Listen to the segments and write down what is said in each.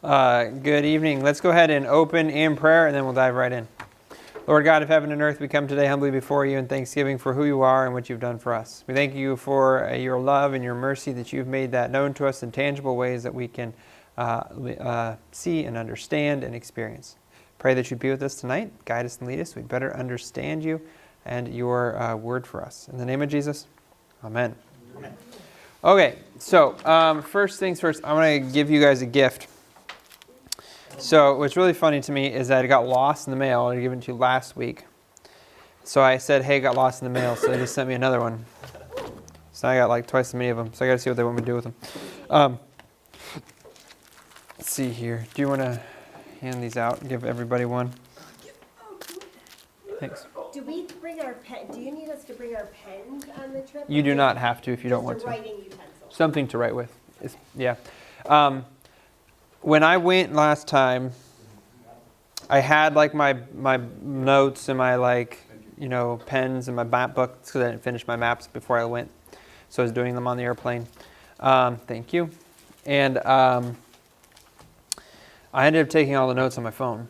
Good evening. Let's go ahead and open in prayer, and then we'll dive right in. Lord God of heaven and earth, we come today humbly before you in thanksgiving for who you are and what you've done for us. We thank you for your love and your mercy, that you've made that known to us in tangible ways that we can see and understand and experience. Pray that you'd be with us tonight, guide us and lead us. We'd better understand you and your word for us. In the name of Jesus, amen. Amen. Okay, so first things first, I want to give you guys a gift. So what's really funny to me is that it got lost in the mail. I given it to you last week. So I said, hey, it got lost in the mail. So they just sent me another one. So I got like twice as many of them. So I got to see what they want me to do with them. Let's see here. Do you want to hand these out and give everybody one? Thanks. Do we bring our pen? Do you need us to bring our pens on the trip? You do not have to if you don't want to. Just a writing utensil. Something to write with. Yeah. When I went last time, I had like my notes and my pens and my map book because I didn't finish my maps before I went. So I was doing them on the airplane. Thank you. And I ended up taking all the notes on my phone.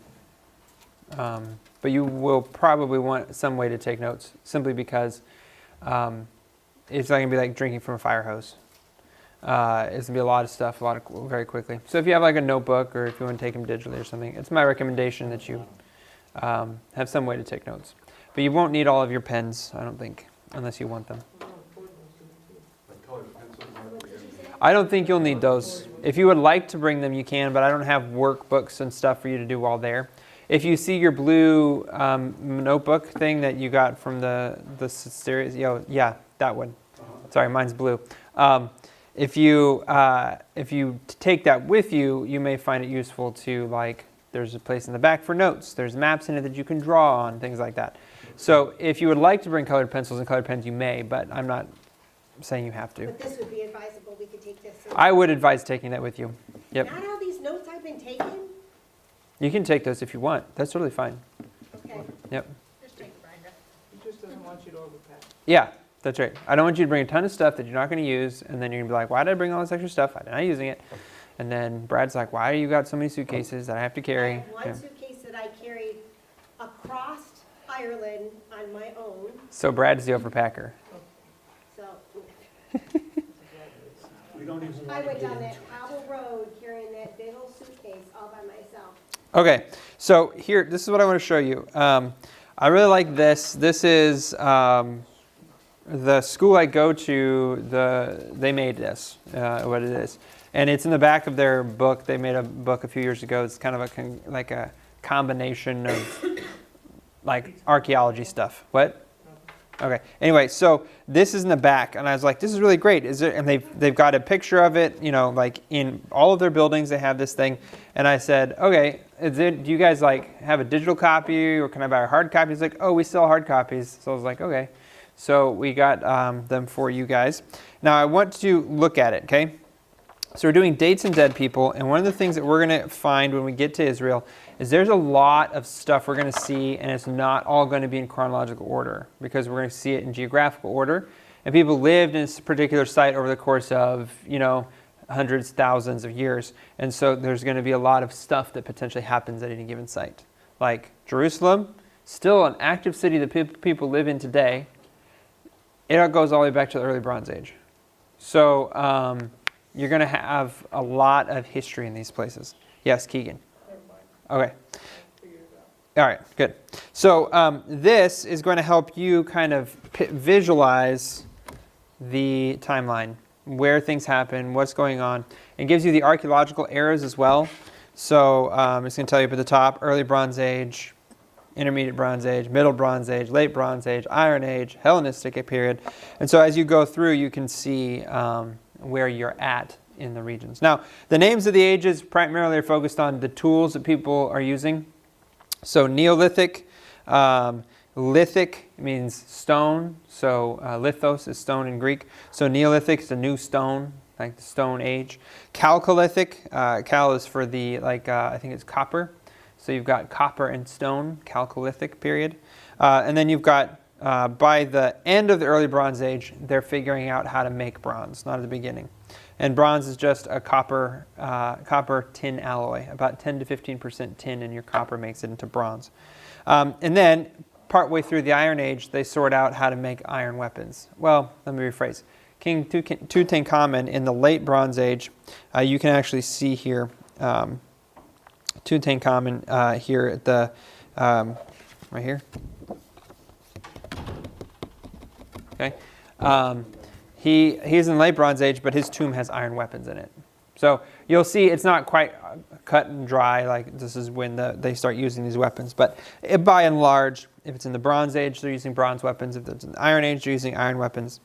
But you will probably want some way to take notes, simply because it's not going to be like drinking from a fire hose. It's going to be a lot of stuff, very quickly. So if you have like a notebook, or if you want to take them digitally or something, it's my recommendation that you have some way to take notes. But you won't need all of your pens, I don't think, unless you want them. I don't think you'll need those. If you would like to bring them, you can, but I don't have workbooks and stuff for you to do while there. If you see your blue notebook thing that you got from the series, yeah, that one. Sorry, mine's blue. If you take that with you, you may find it useful to, there's a place in the back for notes. There's maps in it that you can draw on, things like that. So if you would like to bring colored pencils and colored pens, you may, but I'm not saying you have to. But this would be advisable. We could take this. I would advise taking that with you. Yep. Not all these notes I've been taking? You can take those if you want. That's totally fine. Okay. Yep. Just take it, Brenda. He just doesn't want you to overpack. Yeah, that's right. I don't want you to bring a ton of stuff that you're not going to use, and then you're going to be like, why did I bring all this extra stuff? I'm not using it. And then Brad's like, why do you got so many suitcases that I have to carry? I have one suitcase that I carried across Ireland on my own. So Brad's the overpacker. So We don't even want I to went get down that into it. cobble road carrying that big old suitcase all by myself. Okay, so here, this is what I want to show you. I really like this. This is the school I go to. They made this, what it is. And it's in the back of their book. They made a book a few years ago. It's kind of a combination of archaeology stuff. What? Okay. Anyway, so this is in the back, and I was like, "This is really great." And they've got a picture of it. In all of their buildings, they have this thing. And I said, "Okay, do you guys have a digital copy, or can I buy a hard copy?" He's like, "Oh, we sell hard copies." So I was like, "Okay." So we got them for you guys. Now I want to look at it. Okay. So we're doing dates and dead people, and one of the things that we're going to find when we get to Israel is there's a lot of stuff we're going to see, and it's not all going to be in chronological order, because we're going to see it in geographical order. And people lived in this particular site over the course of, hundreds, thousands of years. And so there's going to be a lot of stuff that potentially happens at any given site. Like Jerusalem, still an active city that people live in today. It goes all the way back to the early Bronze Age. So you're going to have a lot of history in these places. Yes, Keegan. Okay. All right, good. So this is going to help you kind of visualize the timeline, where things happen, what's going on. It gives you the archaeological eras as well. So I'm just going to tell you up at the top: early Bronze Age, Intermediate Bronze Age, Middle Bronze Age, Late Bronze Age, Iron Age, Hellenistic period. And so as you go through, you can see where you're at in the regions. Now, the names of the ages primarily are focused on the tools that people are using. So Neolithic, lithic means stone. So lithos is stone in Greek. So Neolithic is a new stone, like the Stone Age. Chalcolithic, cal is for the, I think it's copper. So you've got copper and stone, Chalcolithic period. And then you've got by the end of the early Bronze Age, they're figuring out how to make bronze, not at the beginning. And bronze is just a copper tin alloy. About 10 to 15% tin in your copper makes it into bronze. And then, partway through the Iron Age, they sort out how to make iron weapons. Well, let me rephrase. King Tutankhamun in the late Bronze Age, you can actually see here, Tutankhamun here at the, right here. Okay. He's in the late Bronze Age, but his tomb has iron weapons in it. So you'll see it's not quite cut and dry, like this is when they start using these weapons. But by and large, if it's in the Bronze Age, they're using bronze weapons. If it's in the Iron Age, they're using iron weapons.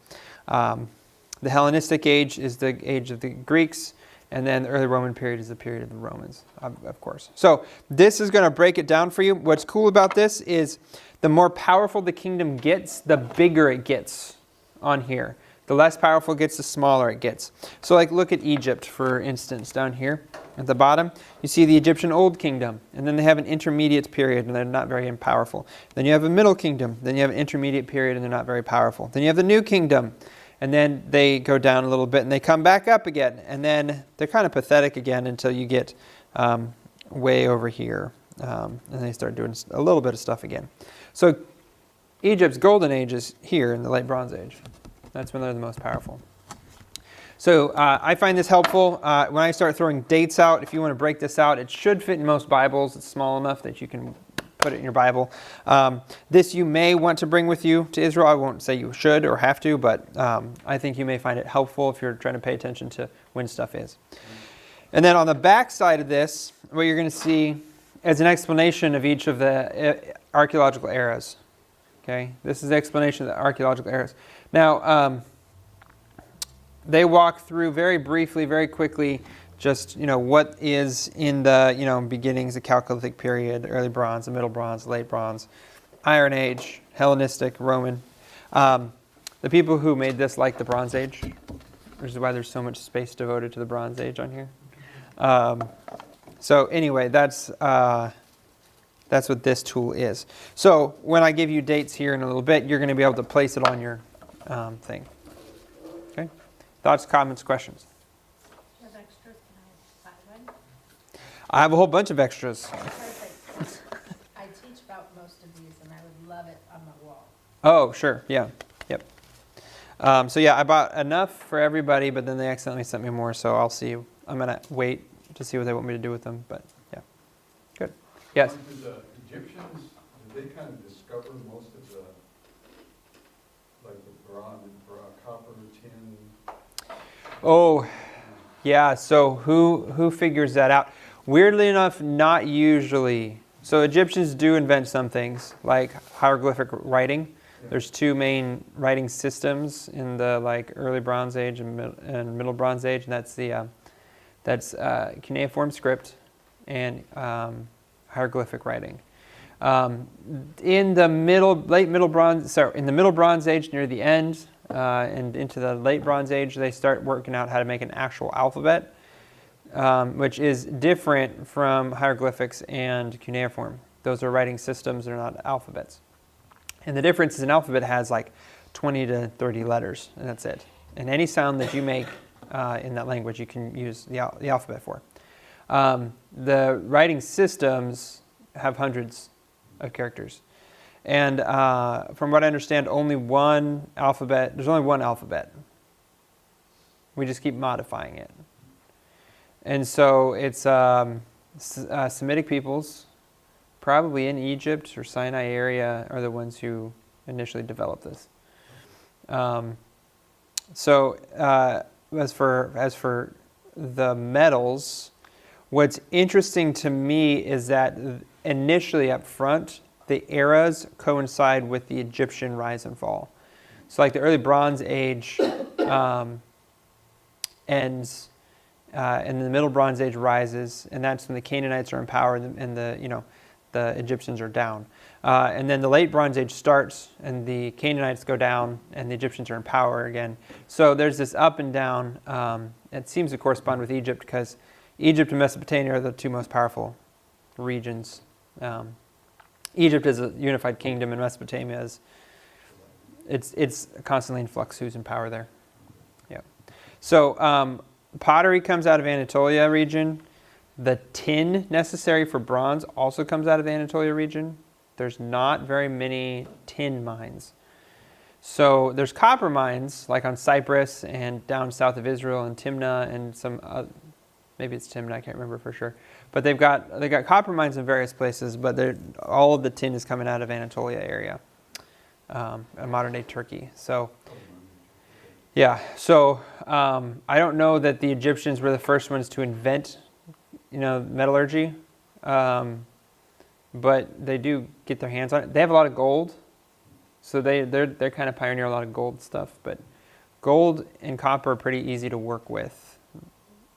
The Hellenistic age is the age of the Greeks, and then the early Roman period is the period of the Romans, of course. So this is going to break it down for you. What's cool about this is the more powerful the kingdom gets, the bigger it gets on here. The less powerful it gets, the smaller it gets. So like look at Egypt, for instance, down here at the bottom. You see the Egyptian Old Kingdom, and then they have an intermediate period, and they're not very powerful. Then you have a Middle Kingdom, then you have an intermediate period, and they're not very powerful. Then you have the New Kingdom, and then they go down a little bit, and they come back up again. And then they're kind of pathetic again until you get way over here, and they start doing a little bit of stuff again. So Egypt's golden age is here in the late Bronze Age. That's when they're the most powerful. So I find this helpful. When I start throwing dates out, if you want to break this out, it should fit in most Bibles. It's small enough that you can put it in your Bible. This you may want to bring with you to Israel. I won't say you should or have to, but I think you may find it helpful if you're trying to pay attention to when stuff is. And then on the back side of this, what you're going to see is an explanation of each of the archaeological eras. Okay, this is the explanation of the archaeological eras. Now, they walk through very briefly, very quickly, just what is in the beginnings, the Chalcolithic period, the early Bronze, the Middle Bronze, late Bronze, Iron Age, Hellenistic, Roman. The people who made this like the Bronze Age, which is why there's so much space devoted to the Bronze Age on here. So anyway, that's what this tool is. So when I give you dates here in a little bit, you're going to be able to place it on your thing. Okay? Thoughts, comments, questions? Do you have extras? Can I buy one? I have a whole bunch of extras. Perfect. I teach about most of these, and I would love it on my wall. Oh, sure. Yeah. Yep. So yeah, I bought enough for everybody, but then they accidentally sent me more, so I'll see. I'm going to wait to see what they want me to do with them, but yeah. Good. Yes? Did the Egyptians, did they kind of discover most of the, like the bronze, copper, tin? Oh, yeah. So who figures that out? Weirdly enough, not usually. So Egyptians do invent some things, like hieroglyphic writing. Yeah. There's two main writing systems in the early Bronze Age and Middle Bronze Age, and that's cuneiform script and hieroglyphic writing. In the Middle Bronze Age, near the end, and into the late Bronze Age, they start working out how to make an actual alphabet, which is different from hieroglyphics and cuneiform. Those are writing systems; they're not alphabets. And the difference is an alphabet has 20 to 30 letters, and that's it. And any sound that you make in that language, you can use the alphabet for. The writing systems have hundreds of characters. And from what I understand, there's only one alphabet. We just keep modifying it. And so it's Semitic peoples, probably in Egypt or Sinai area, are the ones who initially developed this. So as for the metals, what's interesting to me is that initially up front, the eras coincide with the Egyptian rise and fall. So the early Bronze Age ends, and the Middle Bronze Age rises, and that's when the Canaanites are in power and the Egyptians are down. And then the late Bronze Age starts, and the Canaanites go down, and the Egyptians are in power again. So there's this up and down. It seems to correspond with Egypt because Egypt and Mesopotamia are the two most powerful regions. Egypt is a unified kingdom, and Mesopotamia is it's constantly in flux who's in power there. Yeah. So pottery comes out of Anatolia region. The tin necessary for bronze also comes out of the Anatolia region. There's not very many tin mines. So there's copper mines like on Cyprus and down south of Israel and Timna and some maybe it's Timna, I can't remember for sure. But they've got copper mines in various places, but all of the tin is coming out of Anatolia area, modern day Turkey. So yeah, so I don't know that the Egyptians were the first ones to invent, metallurgy, but they do get their hands on it. They have a lot of gold, so they're kind of pioneer a lot of gold stuff. But gold and copper are pretty easy to work with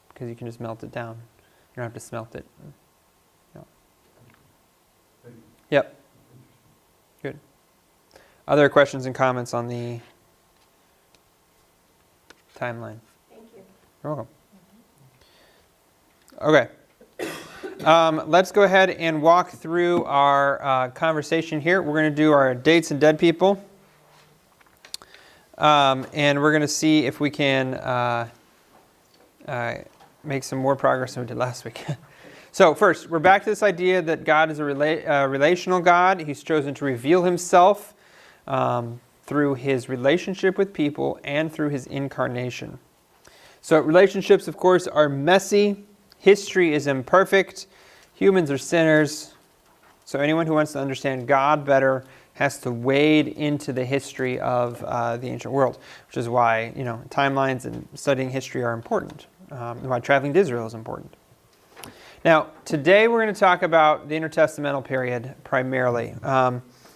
because you can just melt it down. You don't have to smelt it. No. Yep. Good. Other questions and comments on the timeline? Thank you. You're welcome. Okay. Let's go ahead and walk through our conversation here. We're going to do our dates and dead people. And we're going to see if we can make some more progress than we did last week. So first, we're back to this idea that God is a relational God. He's chosen to reveal himself through his relationship with people and through his incarnation. So relationships, of course, are messy. History is imperfect. Humans are sinners. So anyone who wants to understand God better has to wade into the history of the ancient world, which is why timelines and studying history are important. Why traveling to Israel is important. Now, today we're going to talk about the intertestamental period primarily.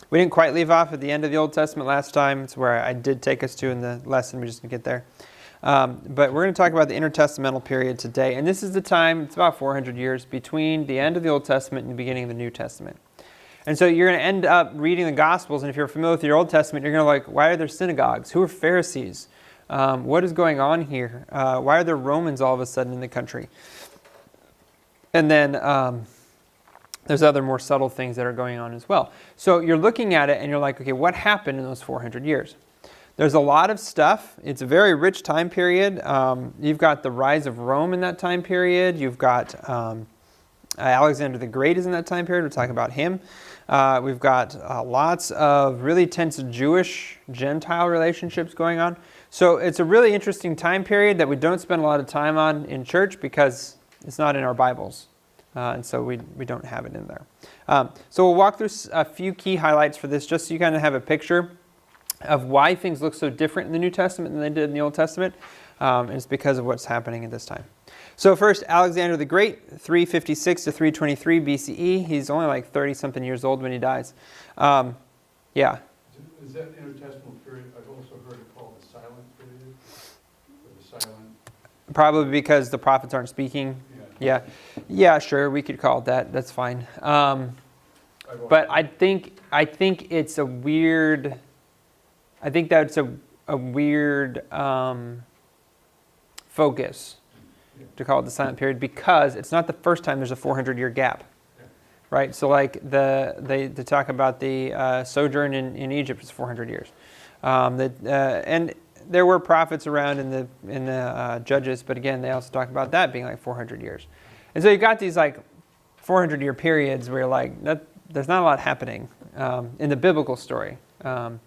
We didn't quite leave off at the end of the Old Testament last time. It's where I did take us to in the lesson. We just didn't get there. But we're going to talk about the intertestamental period today. And this is the time, it's about 400 years, between the end of the Old Testament and the beginning of the New Testament. And so you're going to end up reading the Gospels, and if you're familiar with your Old Testament, you're going to why are there synagogues? Who are Pharisees? What is going on here? Why are there Romans all of a sudden in the country? And then there's other more subtle things that are going on as well. So you're looking at it and you're like, okay, what happened in those 400 years? There's a lot of stuff. It's a very rich time period. You've got the rise of Rome in that time period. You've got Alexander the Great is in that time period. We're talking about him. We've got lots of really tense Jewish-Gentile relationships going on. So it's a really interesting time period that we don't spend a lot of time on in church because it's not in our Bibles. And so we don't have it in there. So we'll walk through a few key highlights for this just so you kind of have a picture of why things look so different in the New Testament than they did in the Old Testament. And it's because of what's happening at this time. So first, Alexander the Great, 356 to 323 BCE. He's only like 30-something years old when he dies. Yeah. Is that intertestamental period? I've also heard it called the silent period, or the silent. Probably because the prophets aren't speaking. Yeah, sure, we could call it that. That's fine. But I think it's a weird. I think that's a weird focus to call it the silent period because it's not the first time there's a 400-year gap, right? So like they talk about the sojourn in Egypt is 400 years, and there were prophets around in the Judges, but again they also talk about that being like 400 years, and so you got these like 400-year periods where like there's not a lot happening in the biblical story. Not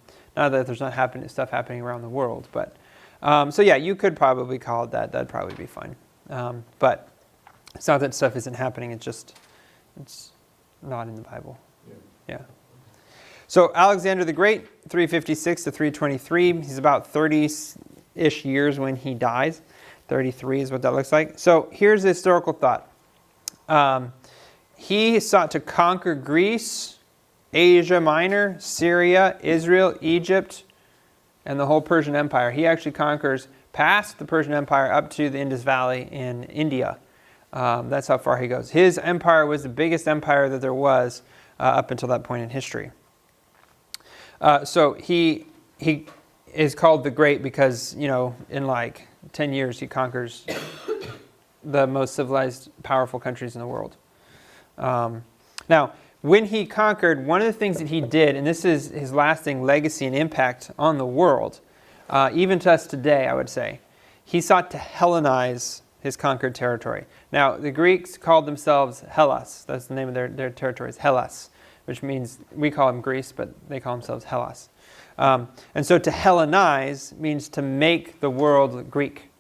that there's not stuff happening around the world, but so yeah, you could probably call it that. That'd probably be fine. But it's not that stuff isn't happening. It's not in the Bible. Yeah. So Alexander the Great, 356 to 323. He's about 30-ish years when he dies. 33 is what that looks like. So here's the historical thought. He sought to conquer Greece, Asia Minor, Syria, Israel, Egypt, and the whole Persian Empire. He actually conquers past the Persian Empire up to the Indus Valley in India. That's how far he goes. His empire was the biggest empire that there was up until that point in history. So he is called the Great because, in like 10 years he conquers the most civilized, powerful countries in the world. Now, when he conquered, one of the things that he did, and this is his lasting legacy and impact on the world, even to us today, I would say, he sought to Hellenize his conquered territory. Now, the Greeks called themselves Hellas. That's the name of their territories, Hellas, which means we call them Greece, but they call themselves Hellas. And so to Hellenize means to make the world Greek.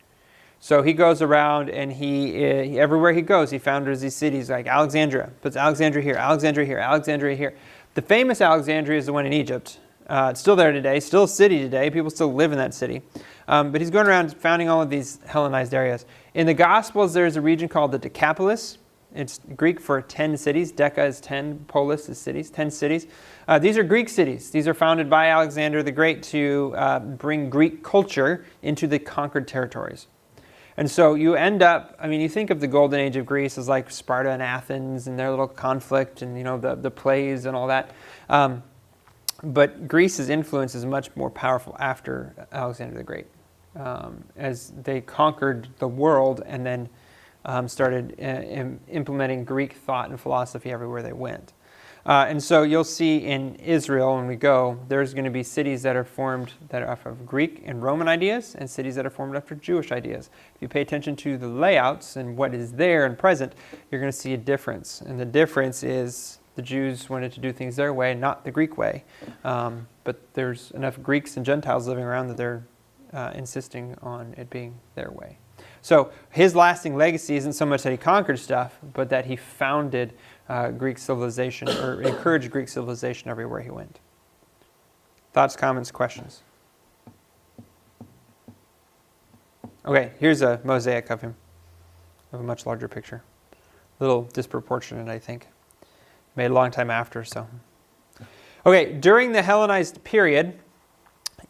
So he goes around and he everywhere he goes, he founders these cities like Alexandria. Puts Alexandria here, Alexandria here, Alexandria here. The famous Alexandria is the one in Egypt. It's still there today, still a city today. People still live in that city. But he's going around founding all of these Hellenized areas. In the Gospels, there's a region called the Decapolis. It's Greek for 10 cities. Deca is 10, polis is cities, 10 cities. These are Greek cities. These are founded by Alexander the Great to bring Greek culture into the conquered territories. And so you end up, you think of the golden age of Greece as like Sparta and Athens and their little conflict and, the plays and all that. But Greece's influence is much more powerful after Alexander the Great, as they conquered the world and then started implementing Greek thought and philosophy everywhere they went. And so you'll see in Israel, when we go, there's going to be cities that are formed that are off of Greek and Roman ideas and cities that are formed after Jewish ideas. If you pay attention to the layouts and what is there and present, you're going to see a difference. And the difference is the Jews wanted to do things their way, not the Greek way. But there's enough Greeks and Gentiles living around that they're insisting on it being their way. So his lasting legacy isn't so much that he conquered stuff, but that he founded Greek civilization, or encouraged Greek civilization everywhere he went. Thoughts, comments, questions? Okay, here's a mosaic of him, of a much larger picture. A little disproportionate, I think. Made a long time after, so. Okay, during the Hellenized period,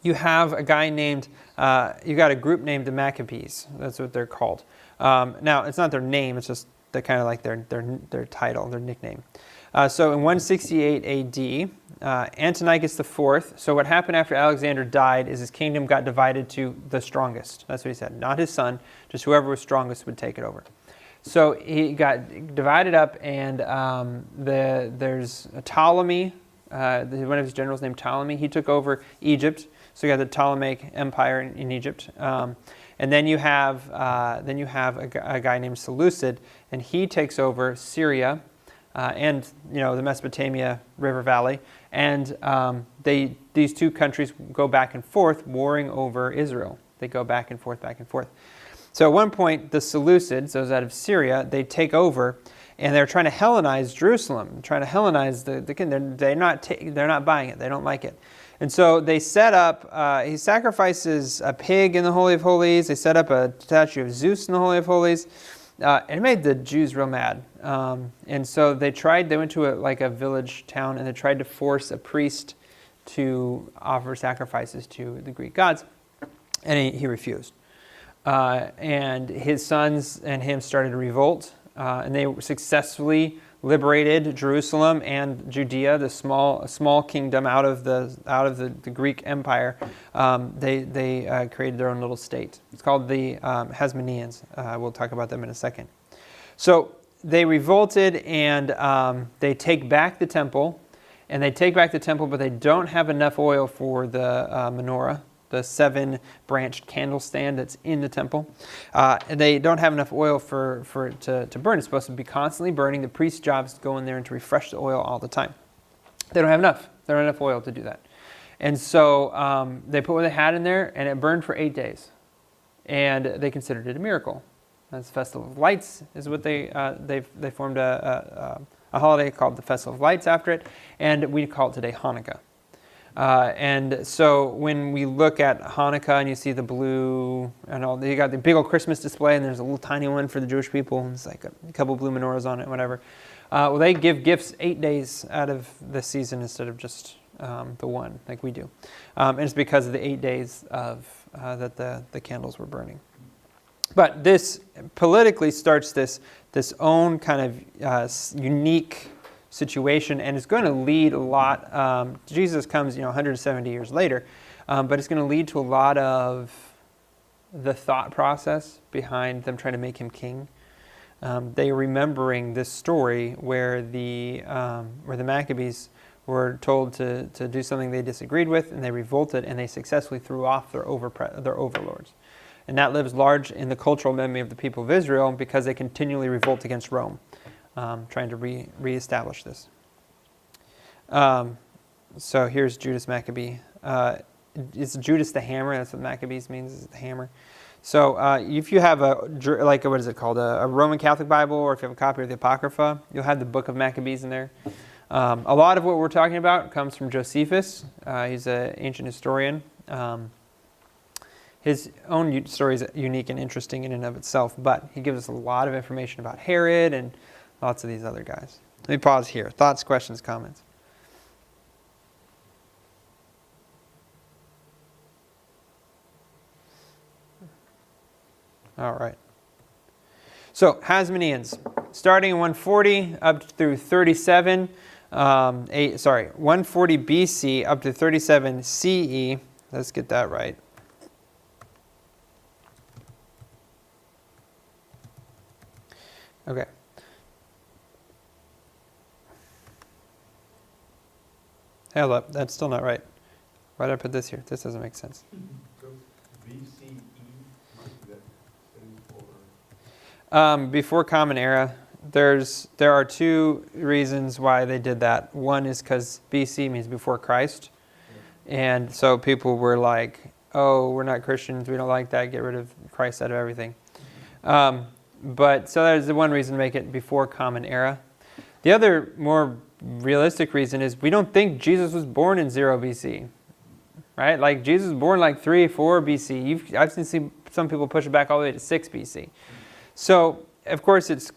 you have a guy named, you got a group named the Maccabees. That's what they're called. Now, it's not their name, it's just they're kind of like their title, their nickname. So in 168 AD, Antiochus IV, so what happened after Alexander died is his kingdom got divided to the strongest. That's what he said. Not his son, just whoever was strongest would take it over. So he got divided up, and there's a Ptolemy, one of his generals named Ptolemy. He took over Egypt. So you got the Ptolemaic Empire in Egypt, and then you have a guy named Seleucid, and he takes over Syria, and the Mesopotamia River Valley, and these two countries go back and forth, warring over Israel. They go back and forth, back and forth. So at one point, the Seleucids, those out of Syria, they take over, and they're trying to Hellenize Jerusalem, trying to Hellenize the kingdom. They're not buying it. They don't like it. And so they set up, he sacrifices a pig in the Holy of Holies. They set up a statue of Zeus in the Holy of Holies. It made the Jews real mad. And so they went to a village town, and they tried to force a priest to offer sacrifices to the Greek gods. And he refused. And his sons and him started a revolt. And they successfully liberated Jerusalem and Judea, the small kingdom out of the Greek Empire. They created their own little state. It's called the Hasmoneans. We'll talk about them in a second. So they revolted, and they take back the temple, but they don't have enough oil for the menorah, the 7-branched candle stand that's in the temple. And they don't have enough oil for it to burn. It's supposed to be constantly burning. The priest's job is to go in there and to refresh the oil all the time. They don't have enough. They don't have enough oil to do that. And so they put what they had in there, and it burned for 8 days. And they considered it a miracle. That's Festival of Lights is what they formed a holiday called the Festival of Lights after it, and we call it today Hanukkah. And so when we look at Hanukkah and you see the blue and all, you got the big old Christmas display, and there's a little tiny one for the Jewish people, and it's like a couple blue menorahs on it, whatever. Well, they give gifts 8 days out of the season instead of just the one, like we do. And it's because of the 8 days of that the candles were burning. But this politically starts this own kind of unique situation, and it's going to lead a lot. Jesus comes, 170 years later, but it's going to lead to a lot of the thought process behind them trying to make him king. they are remembering this story where the Maccabees were told to do something they disagreed with, and they revolted, and they successfully threw off their overlords. And that lives large in the cultural memory of the people of Israel because they continually revolt against Rome, trying to reestablish this. So here's Judas Maccabee. It's Judas the Hammer. That's what Maccabees means, is the hammer. So if you have what is it called, a Roman Catholic Bible, or if you have a copy of the Apocrypha, you'll have the book of Maccabees in there. A lot of what we're talking about comes from Josephus. He's an ancient historian. His own story is unique and interesting in and of itself, but he gives us a lot of information about Herod and lots of these other guys. Let me pause here. Thoughts, questions, comments? All right. So, Hasmoneans, starting in 140 up through 37, 140 BC up to 37 CE. Let's get that right. Okay. Hold up, that's still not right. Why did I put this here? This doesn't make sense. So BCE, that stands for? Before Common Era, there are two reasons why they did that. One is because BC means before Christ. And so people were like, oh, we're not Christians, we don't like that, get rid of Christ out of everything. But so there's the one reason to make it before Common Era. The other more realistic reason is we don't think Jesus was born in 0 BC. Right? Like Jesus was born like 3, 4 BC. I've seen some people push it back all the way to 6 BC. So, of course, it's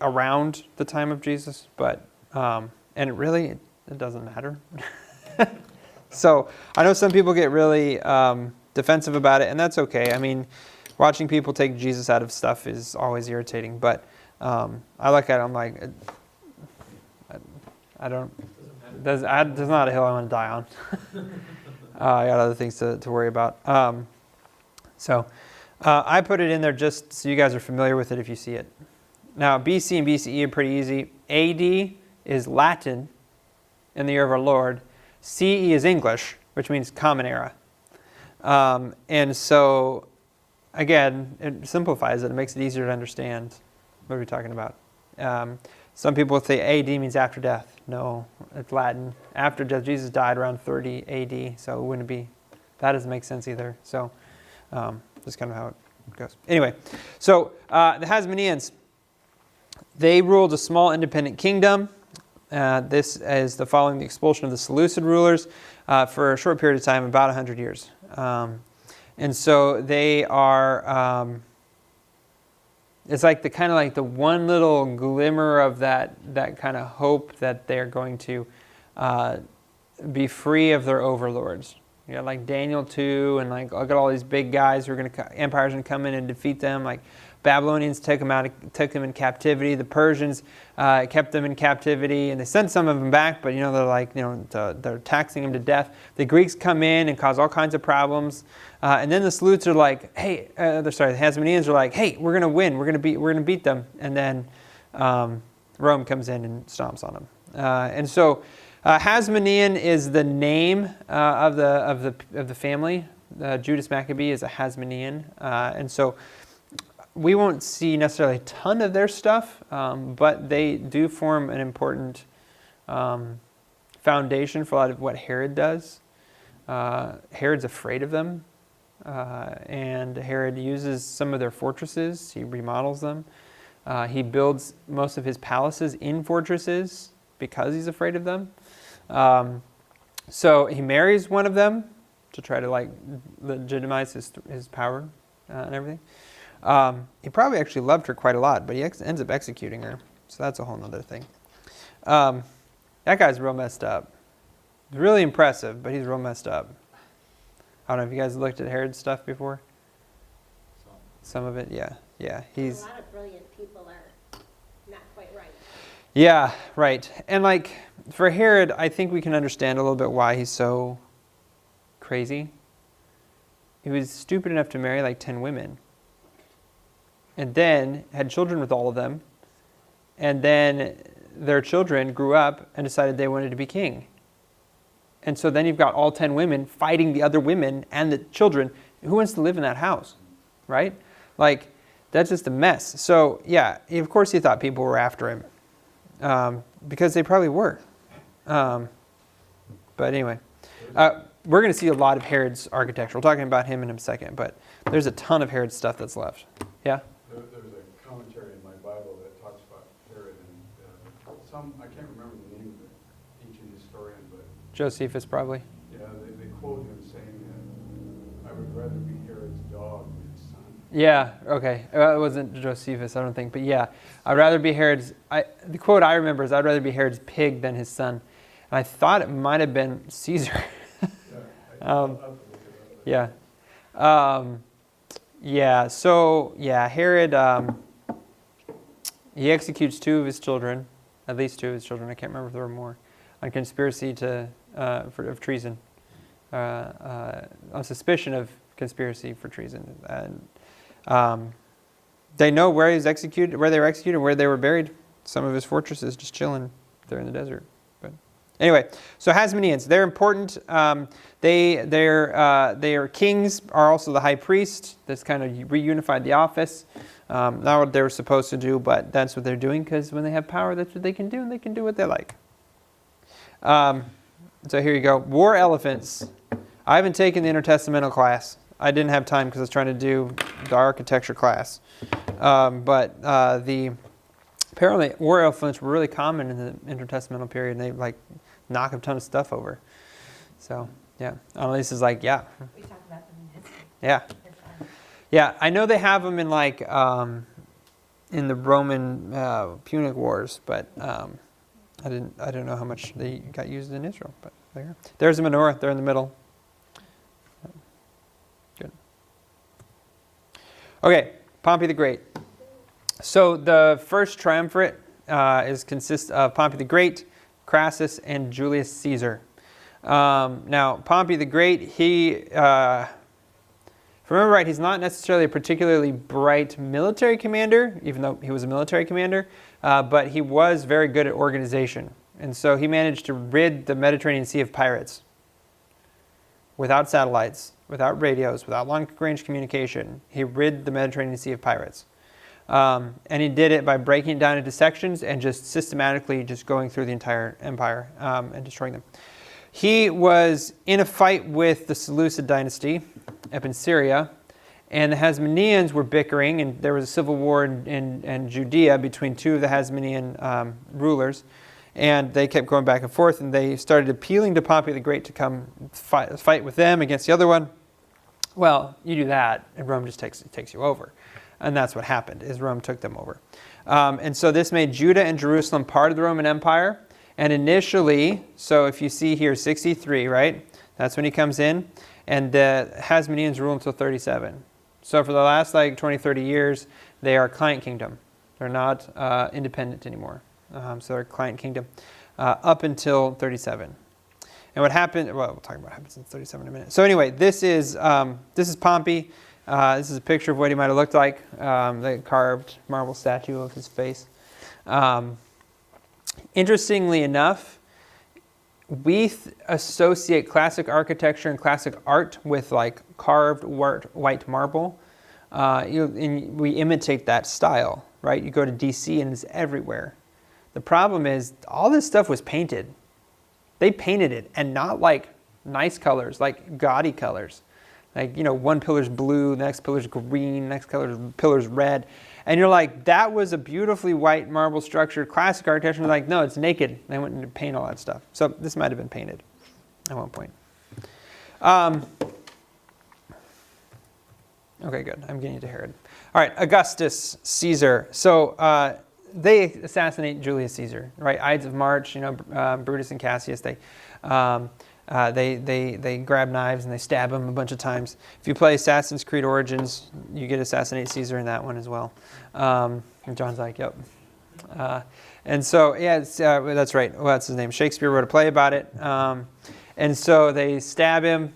around the time of Jesus, but, and it doesn't matter. So, I know some people get really defensive about it, and that's okay. I mean, watching people take Jesus out of stuff is always irritating, but I look at it, I'm like, there's not a hill I want to die on. I got other things to worry about. I put it in there just so you guys are familiar with it if you see it. Now, BC and BCE are pretty easy. AD is Latin in the year of our Lord. CE is English, which means Common Era. And so, again, it simplifies it. It makes it easier to understand what we're talking about. Some people say AD means after death. No, it's Latin. After death, Jesus died around 30 AD, so it wouldn't be, that doesn't make sense either. So that's kind of how it goes. Anyway, so the Hasmoneans, they ruled a small independent kingdom. This is following the expulsion of the Seleucid rulers for a short period of time, about 100 years. And so they are, it's like the one little glimmer of that kind of hope that they're going to be free of their overlords. You know, like Daniel 2, and like look at all these big guys who are empires going to come in and defeat them. Like Babylonians took them in captivity. The Persians kept them in captivity, and they sent some of them back. But they're taxing them to death. The Greeks come in and cause all kinds of problems, and then the Seleucids are like, "Hey," the Hasmoneans are like, "Hey, we're going to win. We're going to beat them." And then Rome comes in and stomps on them. And so Hasmonean is the name of the family. Judas Maccabee is a Hasmonean, and so we won't see necessarily a ton of their stuff, but they do form an important foundation for a lot of what Herod does. Herod's afraid of them, and Herod uses some of their fortresses. He remodels them. He builds most of his palaces in fortresses because he's afraid of them. So he marries one of them to try to legitimize his power and everything. He probably actually loved her quite a lot, but he ends up executing her. So that's a whole other thing. That guy's real messed up. He's really impressive, but he's real messed up. I don't know if you guys looked at Herod's stuff before. Some of it, yeah. He's a lot of brilliant people are not quite right. Yeah, right. And for Herod, I think we can understand a little bit why he's so crazy. He was stupid enough to marry 10 women. and then had children with all of them, and then their children grew up and decided they wanted to be king. And so then you've got all 10 women fighting the other women and the children. Who wants to live in that house, right? Like, that's just a mess. So, yeah, of course he thought people were after him, because they probably were. But anyway, we're going to see a lot of Herod's architecture. We're talking about him in a second, but there's a ton of Herod's stuff that's left. Yeah? There's a commentary in my Bible that talks about Herod, and I can't remember the name of the ancient historian, but Josephus, probably. yeah, they quote him saying that I would rather be Herod's dog than his son. Yeah, okay. It wasn't Josephus, I don't think. But yeah, I'd rather be Herod's... the quote I remember is, I'd rather be Herod's pig than his son. And I thought it might have been Caesar. I'll have to look it up. Yeah. So, yeah, Herod, he executes 2 of his children, at least 2 of his children, I can't remember if there were more, on conspiracy of treason, on suspicion of conspiracy for treason. And they know where he was executed, where they were executed, where they were buried. Some of his fortresses just chilling there in the desert. But anyway, so Hasmoneans, they're important. Their kings are also the high priest. That's kind of reunified the office. Not what they were supposed to do, but that's what they're doing, because when they have power, that's what they can do, and they can do what they like. So here you go. War elephants. I haven't taken the intertestamental class. I didn't have time because I was trying to do the architecture class. But apparently war elephants were really common in the intertestamental period, and they like knock a ton of stuff over. So yeah, Annalise is like, yeah. We talk about them in history. Yeah. They're fun. Yeah, I know they have them in like in the Roman Punic Wars, but I don't know how much they got used in Israel. But there's a menorah. They're in the middle. Good. Okay, Pompey the Great. So the first triumvirate consists of Pompey the Great, Crassus, and Julius Caesar. Now, Pompey the Great, if I remember right, he's not necessarily a particularly bright military commander, even though he was a military commander, but he was very good at organization. And so he managed to rid the Mediterranean Sea of pirates without satellites, without radios, without long-range communication. He rid the Mediterranean Sea of pirates. And he did it by breaking it down into sections and just systematically just going through the entire empire and destroying them. He was in a fight with the Seleucid dynasty up in Syria, and the Hasmoneans were bickering, and there was a civil war in Judea between 2 of the Hasmonean rulers, and they kept going back and forth, and they started appealing to Pompey the Great to come fight with them against the other one. Well, you do that, and Rome just takes you over. And that's what happened, is Rome took them over. And so this made Judah and Jerusalem part of the Roman Empire. And initially, so if you see here 63, right? That's when he comes in. And the Hasmoneans rule until 37. So for the last 20, 30 years, they are client kingdom. They're not independent anymore. So they're client kingdom up until 37. And what happened, well, we'll talk about what happens in 37 in a minute. So anyway, this is Pompey. This is a picture of what he might have looked like, the carved marble statue of his face. Interestingly enough, we associate classic architecture and classic art with carved white marble. And we imitate that style, right? You go to DC and it's everywhere. The problem is all this stuff was painted. They painted it, and not nice colors, gaudy colors. One pillar's blue, the next pillar's green, next pillar's red. And you're like, that was a beautifully white marble structure, classic architecture. And they're like, no, it's naked. They went to paint all that stuff. So this might have been painted at one point. Okay, good. I'm getting to Herod. All right, Augustus Caesar. So they assassinate Julius Caesar, right? Ides of March, Brutus and Cassius, they grab knives and they stab him a bunch of times. If you play Assassin's Creed Origins, you get Assassinate Caesar in that one as well. And John's like, yep. And so, yeah, that's right. Well, that's his name. Shakespeare wrote a play about it. And so they stab him.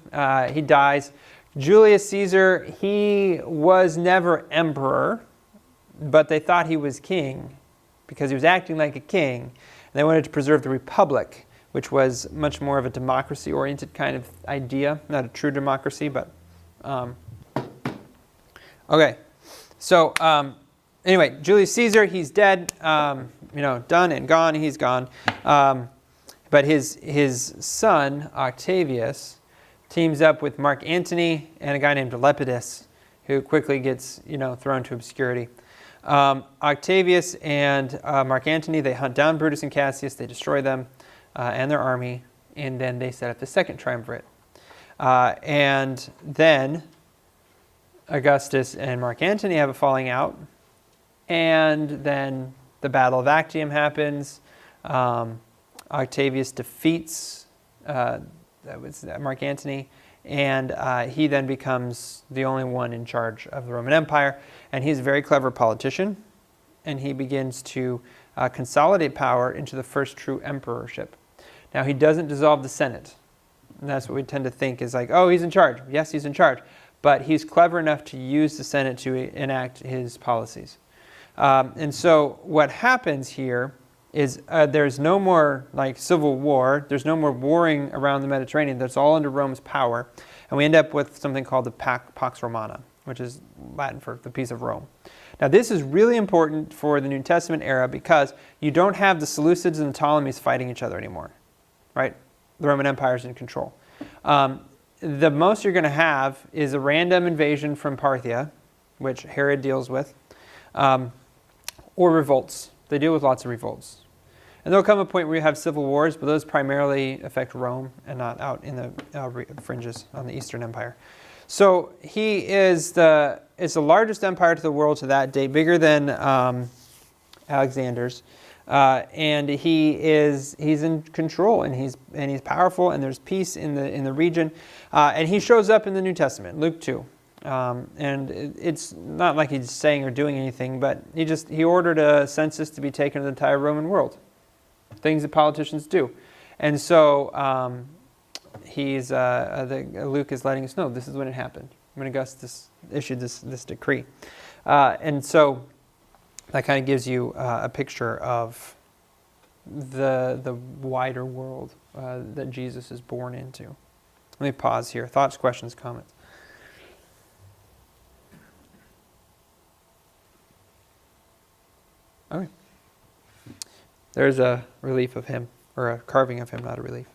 He dies. Julius Caesar, he was never emperor. but they thought he was king because he was acting like a king. And they wanted to preserve the republic, which was much more of a democracy-oriented kind of idea, not a true democracy, but okay. So anyway, Julius Caesar, he's dead. Done and gone. He's gone. But his son Octavius teams up with Mark Antony and a guy named Lepidus, who quickly gets thrown to obscurity. Octavius and Mark Antony, they hunt down Brutus and Cassius. They destroy them and their army, and then they set up the second triumvirate. And then Augustus and Mark Antony have a falling out, and then the Battle of Actium happens. Octavius defeats Mark Antony, and he then becomes the only one in charge of the Roman Empire. And he's a very clever politician, and he begins to consolidate power into the first true emperorship. Now, he doesn't dissolve the Senate. And that's what we tend to think is like, oh, he's in charge. Yes, he's in charge. But he's clever enough to use the Senate to enact his policies. And so what happens here is there's no more civil war. There's no more warring around the Mediterranean. That's all under Rome's power. And we end up with something called the Pax Romana, which is Latin for the peace of Rome. Now, this is really important for the New Testament era because you don't have the Seleucids and the Ptolemies fighting each other anymore, right? The Roman Empire is in control. The most you're going to have is a random invasion from Parthia, which Herod deals with, or revolts. They deal with lots of revolts. And there'll come a point where you have civil wars, but those primarily affect Rome and not out in the fringes on the Eastern Empire. So he is the largest empire to the world to that date, bigger than Alexander's, and he's in control, and he's powerful, and there's peace in the region, and he shows up in the New Testament, Luke 2. And it's not like he's saying or doing anything, but he ordered a census to be taken of the entire Roman world. Things that politicians do. And so Luke is letting us know this is when it happened, when Augustus issued this decree. And so that kind of gives you a picture of the wider world that Jesus is born into. Let me pause here. Thoughts, questions, comments? Okay. There's a relief of him, or a carving of him, not a relief.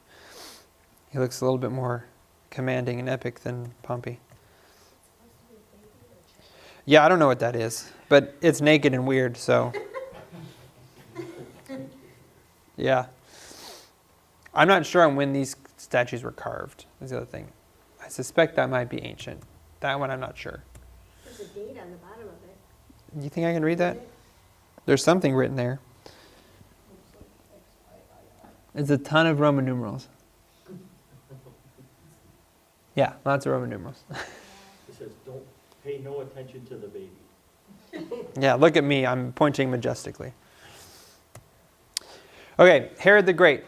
He looks a little bit more commanding and epic than Pompey. Yeah, I don't know what that is, but it's naked and weird, so. Yeah. I'm not sure on when these statues were carved, is the other thing. I suspect that might be ancient. That one I'm not sure. There's a date on the bottom of it. You think I can read that? There's something written there. It's a ton of Roman numerals. Yeah, lots of Roman numerals. It says, don't pay no attention to the baby. Yeah, look at me. I'm pointing majestically. Okay, Herod the Great.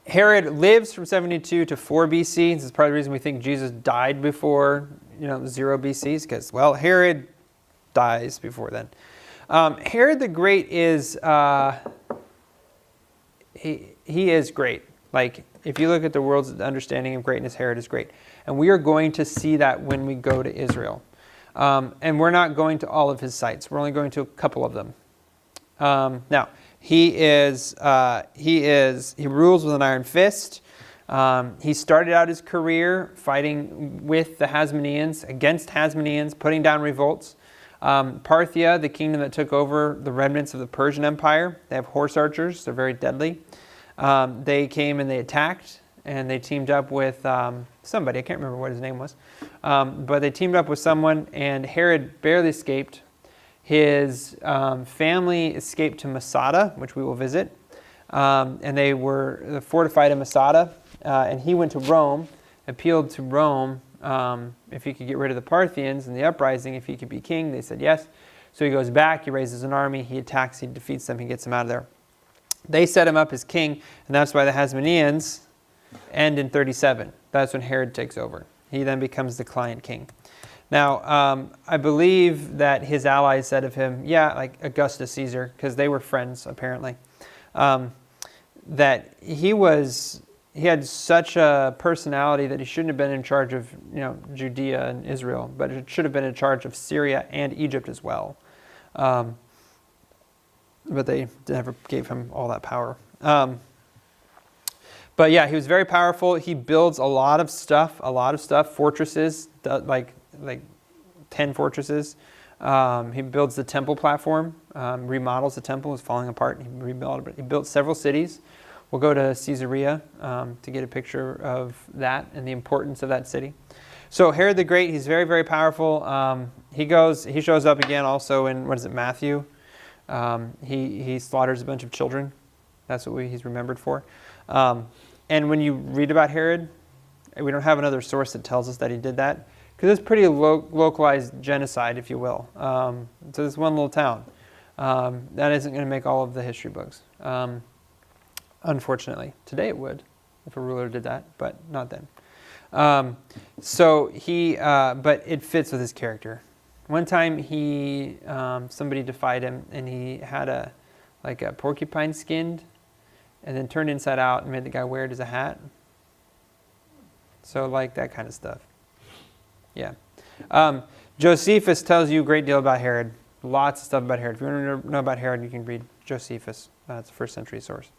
Herod lives from 72 to 4 BC. This is part of the reason we think Jesus died before 0 BC, because, well, Herod dies before then. Herod the Great is... He is great. Like, if you look at the world's understanding of greatness, Herod is great. And we are going to see that when we go to Israel. And we're not going to all of his sites. We're only going to a couple of them. Now, he rules with an iron fist. He started out his career fighting with the Hasmoneans, against Hasmoneans, putting down revolts. Parthia, the kingdom that took over the remnants of the Persian Empire, they have horse archers. They're very deadly. They came and they attacked, and they teamed up with somebody. I can't remember what his name was. But they teamed up with someone, and Herod barely escaped. His family escaped to Masada, which we will visit. And they were fortified in Masada. And he went to Rome, appealed to Rome if he could get rid of the Parthians in the uprising, if he could be king. They said yes. So he goes back, he raises an army, he attacks, he defeats them, he gets them out of there. They set him up as king, and that's why the Hasmoneans end in 37. That's when Herod takes over. He then becomes the client king. Now, I believe that his allies said of him, yeah, like Augustus Caesar, because they were friends apparently, that he had such a personality that he shouldn't have been in charge of, Judea and Israel, but it should have been in charge of Syria and Egypt as well. But they never gave him all that power. But yeah, he was very powerful. He builds a lot of stuff, fortresses, like 10 fortresses. He builds the temple platform, remodels the temple. It was falling apart. He built several cities. We'll go to Caesarea to get a picture of that and the importance of that city. So Herod the Great, he's very, very powerful. He shows up again also in, Matthew. He slaughters a bunch of children. That's what he's remembered for. And when you read about Herod, we don't have another source that tells us that he did that, because it's pretty localized genocide, if you will. So this one little town. That isn't going to make all of the history books. Unfortunately. Today it would, if a ruler did that, but not then. But it fits with his character. One time somebody defied him, and he had a porcupine skinned, and then turned inside out and made the guy wear it as a hat. So that kind of stuff. Yeah. Josephus tells you a great deal about Herod. Lots of stuff about Herod. If you want to know about Herod, you can read Josephus. It's a first century source.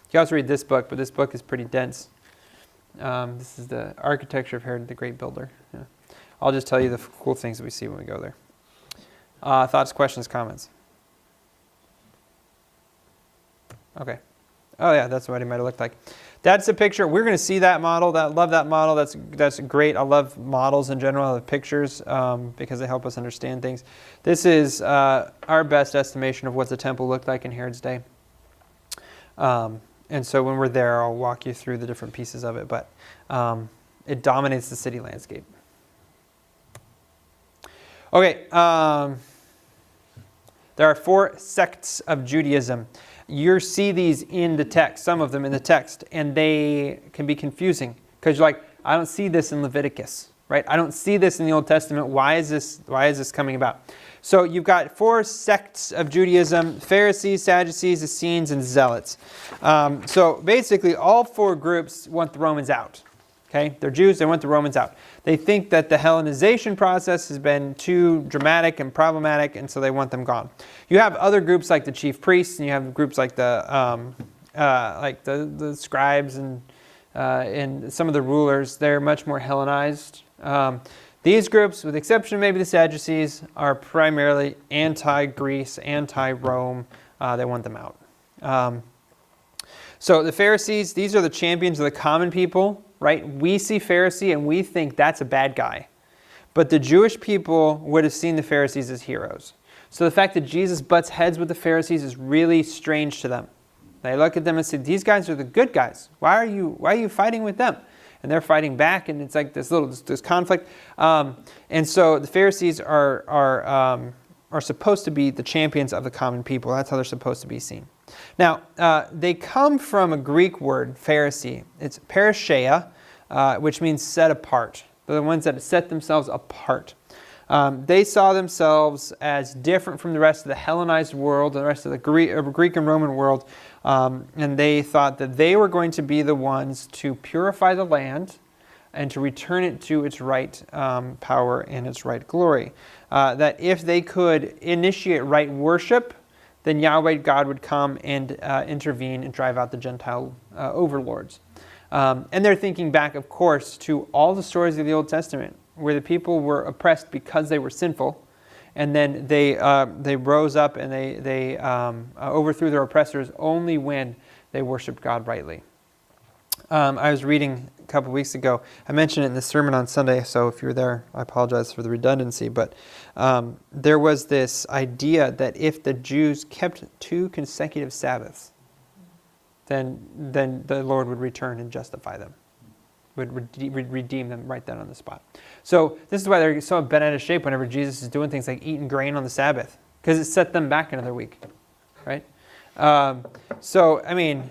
You can also read this book, but this book is pretty dense. This is the architecture of Herod the Great Builder. Yeah. I'll just tell you the cool things that we see when we go there. Thoughts, questions, comments? Okay. Oh yeah, that's what he might have looked like. That's a picture. We're going to see that model. Love that model. That's great. I love models in general. I love pictures because they help us understand things. This is our best estimation of what the temple looked like in Herod's day. And so when we're there, I'll walk you through the different pieces of it. But it dominates the city landscape. Okay. There are 4 sects of Judaism. You see these in the text, some of them in the text, and they can be confusing because you're like, I don't see this in Leviticus, right? I don't see this in the Old Testament. Why is this coming about? So you've got 4 sects of Judaism: Pharisees, Sadducees, Essenes, and Zealots. So basically, all 4 groups want the Romans out. Okay, they're Jews. They want the Romans out. They think that the Hellenization process has been too dramatic and problematic, and so they want them gone. You have other groups like the chief priests, and you have groups like the scribes and some of the rulers. They're much more Hellenized. These groups, with the exception of maybe the Sadducees, are primarily anti-Greece, anti-Rome. They want them out. So the Pharisees, these are the champions of the common people. Right? We see Pharisee and we think that's a bad guy. But the Jewish people would have seen the Pharisees as heroes. So the fact that Jesus butts heads with the Pharisees is really strange to them. They look at them and say, these guys are the good guys. Why are you fighting with them? And they're fighting back, and it's like this conflict. And so the Pharisees are supposed to be the champions of the common people. That's how they're supposed to be seen. Now, they come from a Greek word, Pharisee. It's parasheia, which means set apart. They're the ones that set themselves apart. They saw themselves as different from the rest of the Hellenized world, the rest of the Greek and Roman world, and they thought that they were going to be the ones to purify the land and to return it to its right power and its right glory. That if they could initiate right worship, then Yahweh God would come and intervene and drive out the Gentile overlords. And they're thinking back, of course, to all the stories of the Old Testament where the people were oppressed because they were sinful, and then they rose up and they overthrew their oppressors only when they worshiped God rightly. I was reading a couple weeks ago. I mentioned it in the sermon on Sunday, so if you were there, I apologize for the redundancy. But there was this idea that if the Jews kept 2 consecutive Sabbaths, then the Lord would return and justify them, would redeem them right then on the spot. So this is why they're so bent out of shape whenever Jesus is doing things like eating grain on the Sabbath, because it set them back another week, right? So, I mean,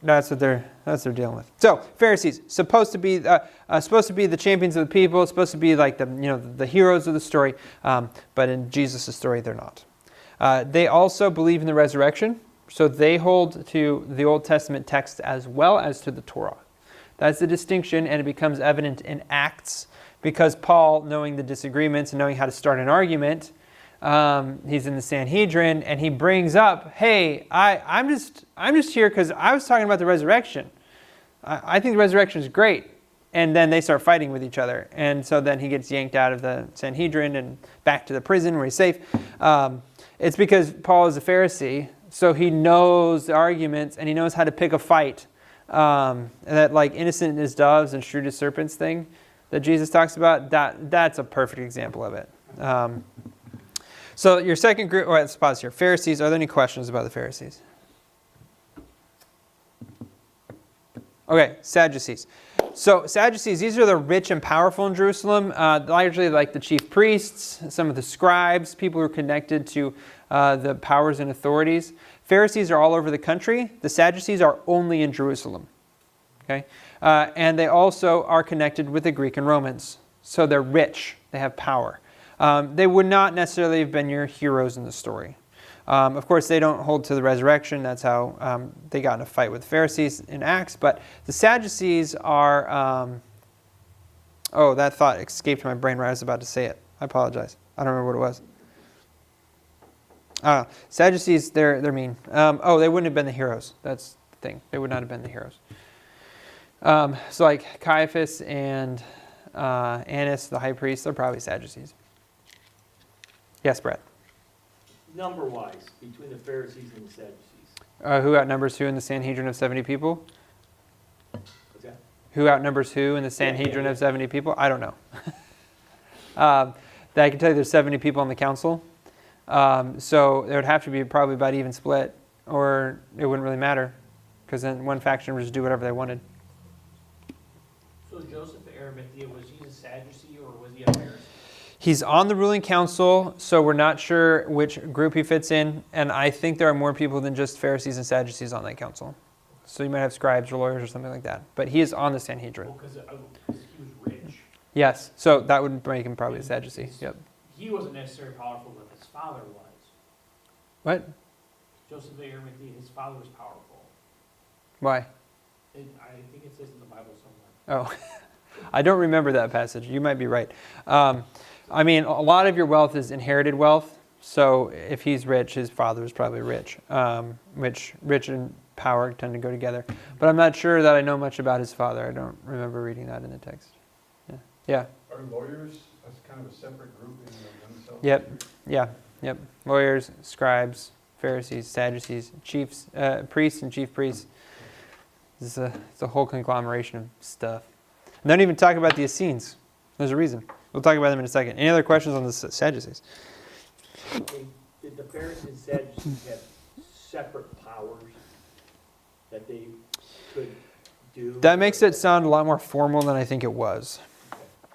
That's what they're dealing with. So Pharisees supposed to be the champions of the people, supposed to be like the heroes of the story, but in Jesus' story they're not. They also believe in the resurrection, so they hold to the Old Testament text as well as to the Torah. That's the distinction, and it becomes evident in Acts because Paul, knowing the disagreements and knowing how to start an argument, he's in the Sanhedrin, and he brings up, "Hey, I'm just here because I was talking about the resurrection. I think the resurrection is great." And then they start fighting with each other, and so then he gets yanked out of the Sanhedrin and back to the prison where he's safe. It's because Paul is a Pharisee, so he knows the arguments and he knows how to pick a fight. That like innocent as doves and shrewd as serpents thing that Jesus talks about, that's a perfect example of it. So your second group, let's pause here. Pharisees, are there any questions about the Pharisees? Okay, Sadducees. So Sadducees, these are the rich and powerful in Jerusalem, largely like the chief priests, some of the scribes, people who are connected to the powers and authorities. Pharisees are all over the country. The Sadducees are only in Jerusalem. Okay, and they also are connected with the Greek and Romans. So they're rich. They have power. They would not necessarily have been your heroes in the story. Of course, they don't hold to the resurrection. That's how they got in a fight with the Pharisees in Acts. But the Sadducees are... that thought escaped my brain right as I was about to say it. I apologize. I don't remember what it was. Sadducees, they're mean. They wouldn't have been the heroes. That's the thing. They would not have been the heroes. So like Caiaphas and Annas, the high priest, they're probably Sadducees. Yes, Brett. Number-wise, between the Pharisees and the Sadducees. Who outnumbers who in the Sanhedrin of 70 people? What's that? Who outnumbers who in the Sanhedrin of 70 people? I don't know. I can tell you there's 70 people on the council. So there would have to be probably about even split, or it wouldn't really matter, because then one faction would just do whatever they wanted. So Joseph of Arimathea, was he a Sadducee or was he a Pharisee? He's on the ruling council, so we're not sure which group he fits in, and I think there are more people than just Pharisees and Sadducees on that council. So you might have scribes or lawyers or something like that. But he is on the Sanhedrin. Well, because he was rich. Yes, so that would make him probably a Sadducee. Yep. He wasn't necessarily powerful, but his father was. What? Joseph of Arimathea, his father was powerful. Why? I think it says in the Bible somewhere. Oh, I don't remember that passage. You might be right. A lot of your wealth is inherited wealth. So if he's rich, his father is probably rich, which rich and power tend to go together. But I'm not sure that I know much about his father. I don't remember reading that in the text. Yeah. Are lawyers kind of a separate group in themselves? Yep. Lawyers, scribes, Pharisees, Sadducees, chiefs, priests and chief priests. It's a whole conglomeration of stuff. And don't even talk about the Essenes. There's a reason. We'll talk about them in a second. Any other questions on the Sadducees? Did the Pharisees and Sadducees have separate powers that they could do? That makes it sound a lot more formal than I think it was.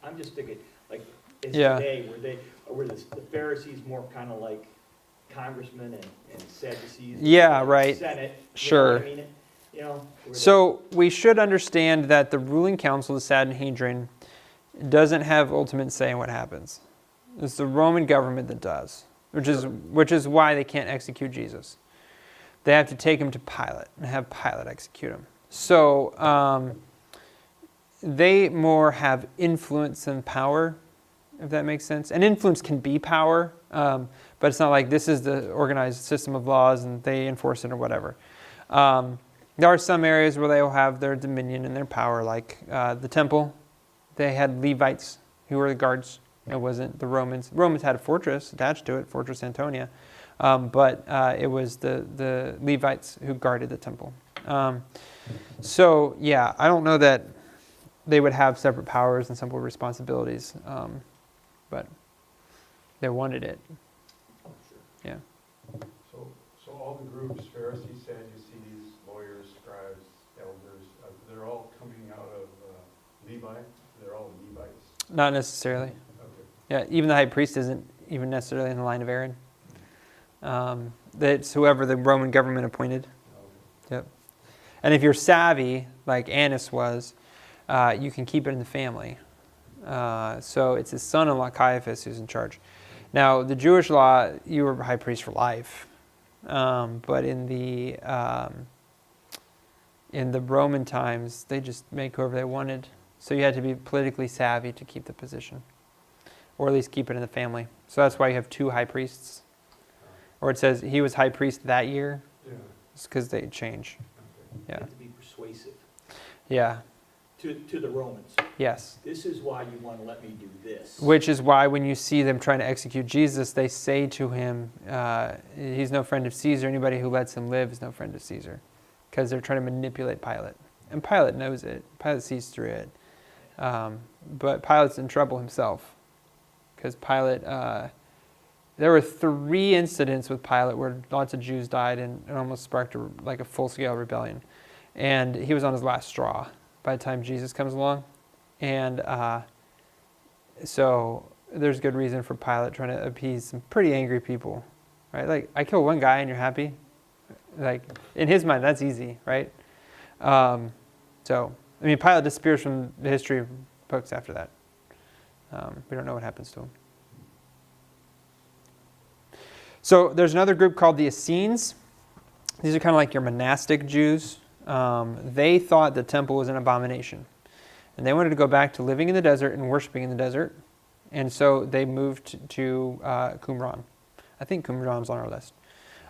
I'm just thinking, like, as Yeah. today, were the Pharisees more kind of like congressmen and Sadducees? Yeah, right. Senate. Sure. You know, So we should understand that the ruling council, the Sanhedrin, doesn't have ultimate say in what happens. It's the Roman government that does, which is why they can't execute Jesus. They have to take him to Pilate and have Pilate execute him. So they more have influence than power, if that makes sense. And influence can be power, but it's not like this is the organized system of laws and they enforce it or whatever. There are some areas where they will have their dominion and their power, like the temple. They had Levites who were the guards. It wasn't the Romans. The Romans had a fortress attached to it, Fortress Antonia, but it was the Levites who guarded the temple. I don't know that they would have separate powers and separate responsibilities, but they wanted it. Oh, sure. Yeah. So all the groups, Pharisees, Sadducees, lawyers, scribes, elders, they're all coming out of Levi? They're all Levites? Not necessarily. Okay. Yeah, even the high priest isn't even necessarily in the line of Aaron. That's whoever the Roman government appointed. Okay. Yep. And if you're savvy, like Annas was, you can keep it in the family. So it's his son-in-law Caiaphas who's in charge. Now, the Jewish law, you were high priest for life. But in the Roman times, they just make whoever they wanted. So you had to be politically savvy to keep the position, or at least keep it in the family. So that's why you have 2 high priests. Or it says he was high priest that year. Yeah. It's because they change. Okay. Yeah. To be persuasive Yeah. to the Romans. Yes. This is why you want to let me do this. Which is why when you see them trying to execute Jesus, they say to him, he's no friend of Caesar. Anybody who lets him live is no friend of Caesar. Because they're trying to manipulate Pilate. And Pilate knows it. Pilate sees through it. But Pilate's in trouble himself. Because Pilate, there were 3 incidents with Pilate where lots of Jews died and it almost sparked a full-scale rebellion. And he was on his last straw by the time Jesus comes along. And so there's good reason for Pilate trying to appease some pretty angry people, right? Like, I kill one guy and you're happy? Like, in his mind, that's easy, right? Pilate disappears from the history books after that. We don't know what happens to him. So there's another group called the Essenes. These are kind of like your monastic Jews. They thought the temple was an abomination. And they wanted to go back to living in the desert and worshiping in the desert. And so they moved to Qumran. I think Qumran's on our list.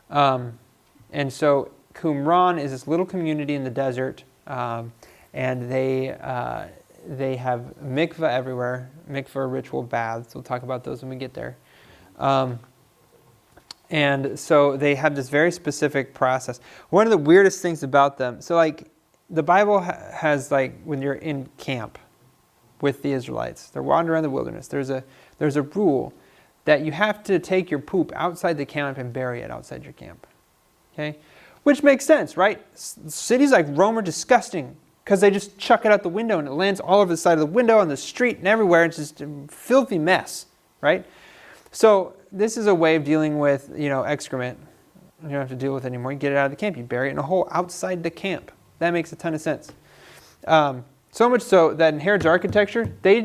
And so Qumran is this little community in the desert. And they have mikveh everywhere. Mikveh ritual baths. We'll talk about those when we get there. And so they have this very specific process. One of the weirdest things about them, so like the Bible has like when you're in camp with the Israelites, they're wandering around the wilderness. There's a rule that you have to take your poop outside the camp and bury it outside your camp. Okay? Which makes sense, right? Cities like Rome are disgusting because they just chuck it out the window and it lands all over the side of the window, on the street, and everywhere. It's just a filthy mess, right? So this is a way of dealing with, excrement. You don't have to deal with it anymore. You get it out of the camp. You bury it in a hole outside the camp. That makes a ton of sense. So much so that in Herod's architecture, they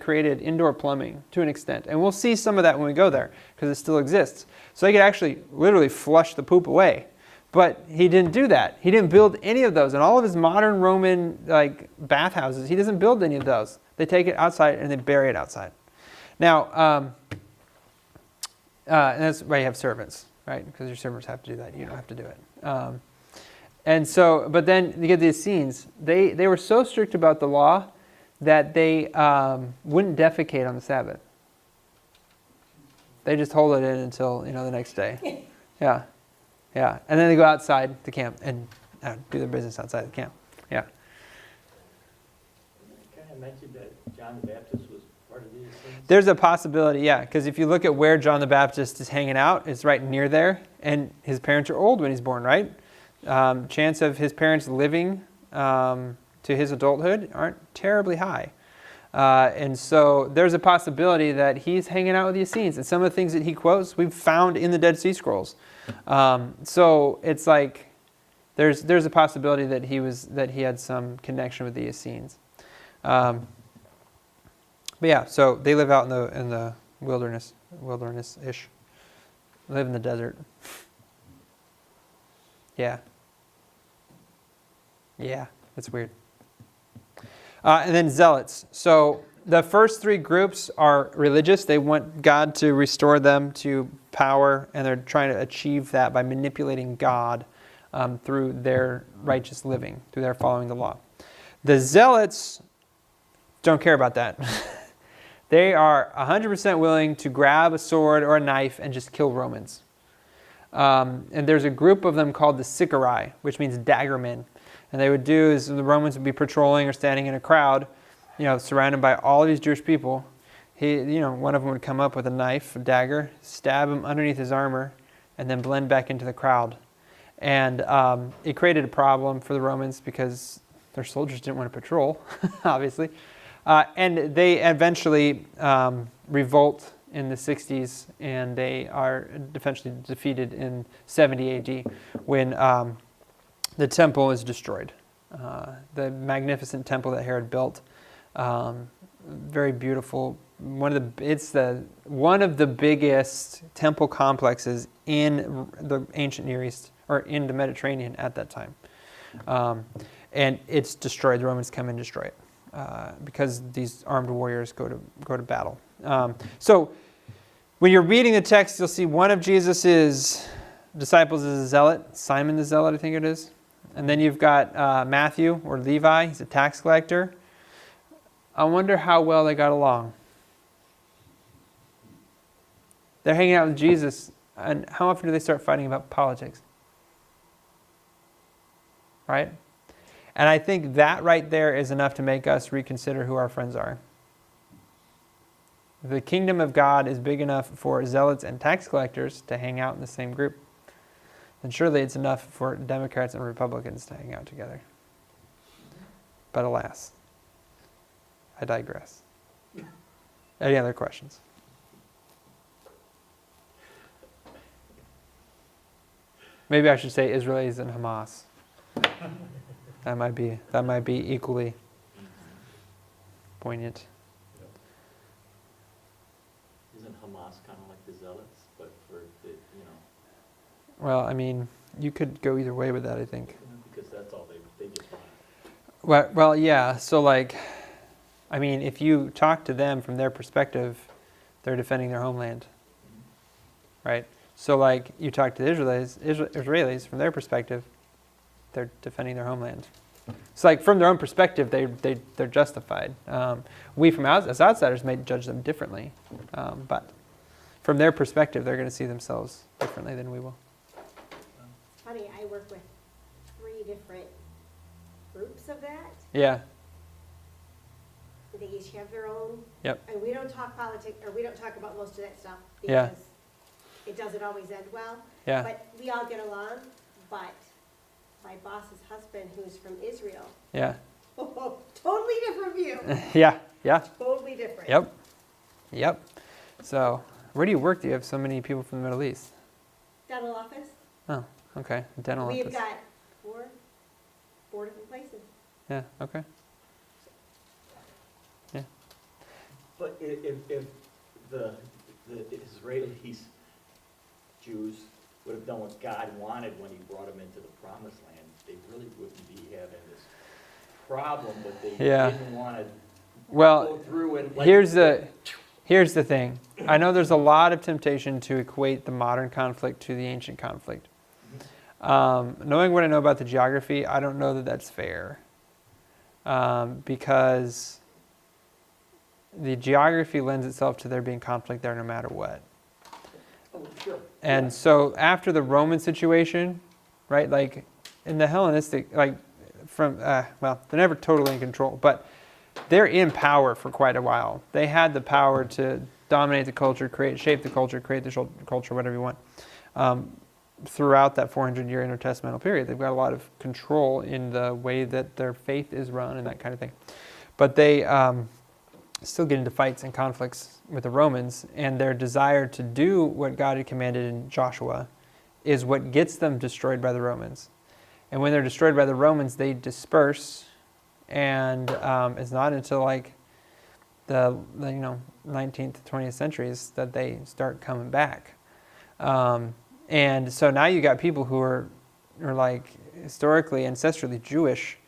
created indoor plumbing to an extent. And we'll see some of that when we go there because it still exists. So they could actually literally flush the poop away. But he didn't do that. He didn't build any of those. And all of his modern Roman bathhouses, he doesn't build any of those. They take it outside and they bury it outside. Now, and that's why you have servants, right? Because your servants have to do that. You don't have to do it. But then you get the Essenes. They were so strict about the law that they wouldn't defecate on the Sabbath. They just hold it in until, the next day. Yeah. Yeah. And then they go outside the camp and do their business outside the camp. Yeah. Kind of mentioned that John the Baptist was part of these things. There's a possibility, yeah, because if you look at where John the Baptist is hanging out, it's right near there, and his parents are old when he's born, right? Chance of his parents living to his adulthood aren't terribly high. And so there's a possibility that he's hanging out with the Essenes, and some of the things that he quotes we've found in the Dead Sea Scrolls. So it's like there's a possibility that he had some connection with the Essenes. But yeah, so they live out in the wilderness-ish. Live in the desert. Yeah. Yeah, that's weird. And then zealots. So the first 3 groups are religious. They want God to restore them to power, and they're trying to achieve that by manipulating God through their righteous living, through their following the law. The zealots don't care about that. They are 100% willing to grab a sword or a knife and just kill Romans. And there's a group of them called the Sicarii, which means daggermen. And they would do is the Romans would be patrolling or standing in a crowd, surrounded by all of these Jewish people. One of them would come up with a knife, a dagger, stab him underneath his armor, and then blend back into the crowd. And it created a problem for the Romans because their soldiers didn't want to patrol, obviously. And they eventually revolt in the 60s, and they are eventually defeated in 70 AD when the temple is destroyed. The magnificent temple that Herod built, very beautiful. One of the biggest temple complexes in the ancient Near East, or in the Mediterranean at that time. And it's destroyed. The Romans come and destroy it because these armed warriors go to battle. So when you're reading the text, you'll see one of Jesus's disciples is a zealot, Simon the Zealot, I think it is. And then you've got Matthew or Levi. He's a tax collector. I wonder how well they got along. They're hanging out with Jesus, and how often do they start fighting about politics? Right? And I think that right there is enough to make us reconsider who our friends are. If the kingdom of God is big enough for zealots and tax collectors to hang out in the same group, then surely it's enough for Democrats and Republicans to hang out together. But alas, I digress. Any other questions? Maybe I should say Israelis and Hamas. That might be equally poignant. Isn't Hamas kind of like the Zealots, but for the, Well, I mean, you could go either way with that, I think. because that's all they just want. Well, yeah. So, like, I mean, if you talk to them from their perspective, they're defending their homeland, right? So, like, you talk to the Israelis from their perspective, they're defending their homeland. So, like, from their own perspective, they're justified. We, as outsiders, may judge them differently, but from their perspective, they're going to see themselves differently than we will. Funny, I work with 3 different groups of that. Yeah. They each have their own. Yep. And we don't talk politics, or we don't talk about most of that stuff Yeah. because it doesn't always end well. Yeah. But we all get along. But my boss's husband, who's from Israel, Yeah. totally different view. Yeah. Yeah. Totally different. Yep. So, where do you work? Do you have so many people from the Middle East? Dental office. Oh, okay. Dental We've office. got four different places. Yeah. Okay. Yeah. But if the Israelis, Jews, would have done what God wanted when he brought them into the promised land, they really wouldn't be having this problem, but they Yeah. didn't want to Well, go through and like. here's the thing. I know there's a lot of temptation to equate the modern conflict to the ancient conflict. Knowing what I know about the geography, I don't know that that's fair. Because the geography lends itself to there being conflict there no matter what. Oh, sure. And so after the Roman situation, right, like in the Hellenistic, like they're never totally in control, but they're in power for quite a while. They had the power to dominate the culture, shape the culture, create the culture, whatever you want. Throughout that 400-year intertestamental period, they've got a lot of control in the way that their faith is run and that kind of thing. But they still get into fights and conflicts with the Romans, and their desire to do what God had commanded in Joshua is what gets them destroyed by the Romans. And when they're destroyed by the Romans, they disperse, and it's not until like the 19th, 20th centuries that they start coming back. And so now you got people who are like historically, ancestrally Jewish,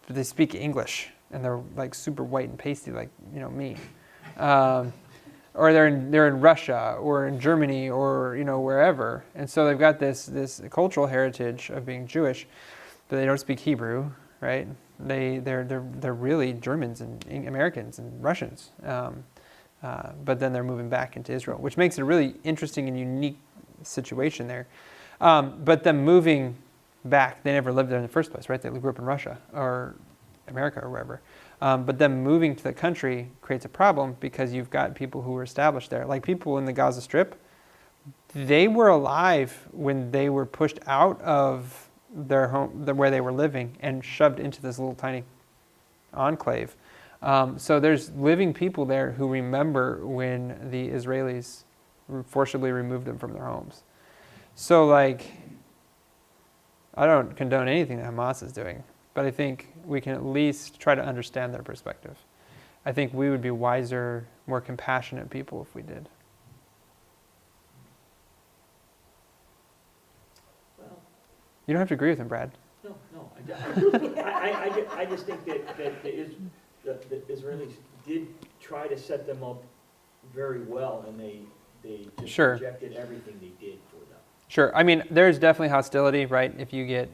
but they speak English, and they're like super white and pasty, like me. Or they're in Russia or in Germany or wherever, and so they've got this cultural heritage of being Jewish, but they don't speak Hebrew, right? They're really Germans and Americans and Russians, but then they're moving back into Israel, which makes it a really interesting and unique situation there. But them moving back, they never lived there in the first place, right? They grew up in Russia or America or wherever. But them moving to the country creates a problem because you've got people who were established there. Like people in the Gaza Strip, they were alive when they were pushed out of their home, where they were living, and shoved into this little tiny enclave. So there's living people there who remember when the Israelis forcibly removed them from their homes. So like, I don't condone anything that Hamas is doing, but I think we can at least try to understand their perspective. I think we would be wiser, more compassionate people if we did. Well, You don't have to agree with him, Brad. no, I just think that the Israelis did try to set them up very well, and they just Sure. rejected everything they did for them. Sure. I mean, there's definitely hostility, right? If you get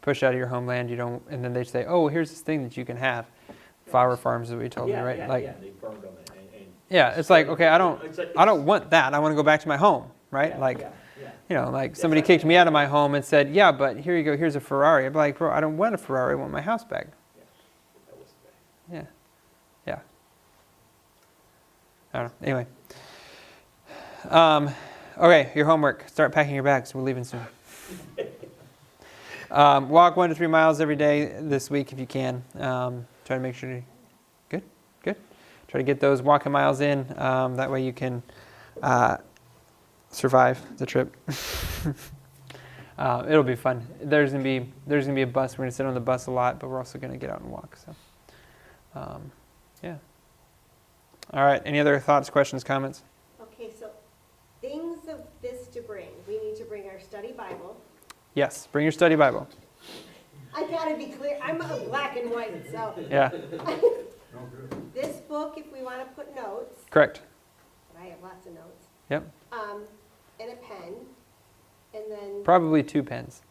pushed out of your homeland, you don't, and then they say, "Oh, here's this thing that you can have." Flower farms, as we told you, right? Yeah, Like, yeah, they burned them and. yeah, it's like, okay, I don't It's like- want that. I want to go back to my home, right? Yeah, Like, yeah, yeah. you know, like somebody kicked me out of my home and said, "Yeah, but here you go. Here's a Ferrari." I'd be like, "Bro, I don't want a Ferrari. I want my house back." That was bad. Yeah. Yeah. I don't know. Anyway. Okay, your homework. Start packing your bags. We're leaving soon. Walk 1 to 3 miles every day this week if you can. Try to make sure you... Good. Try to get those walking miles in. That way you can survive the trip. It'll be fun. There's gonna be a bus. We're gonna sit on the bus a lot, but we're also gonna get out and walk. So, yeah. All right. Any other thoughts, questions, comments? Okay, so things of this to bring. We need to bring our study Bible. Yes. Bring your study Bible. I gotta be clear, I'm a black and white, so Yeah. No good. this book, if we want to put notes, Correct. and I have lots of notes, Yep. and a pen, and then, Probably 2 pens.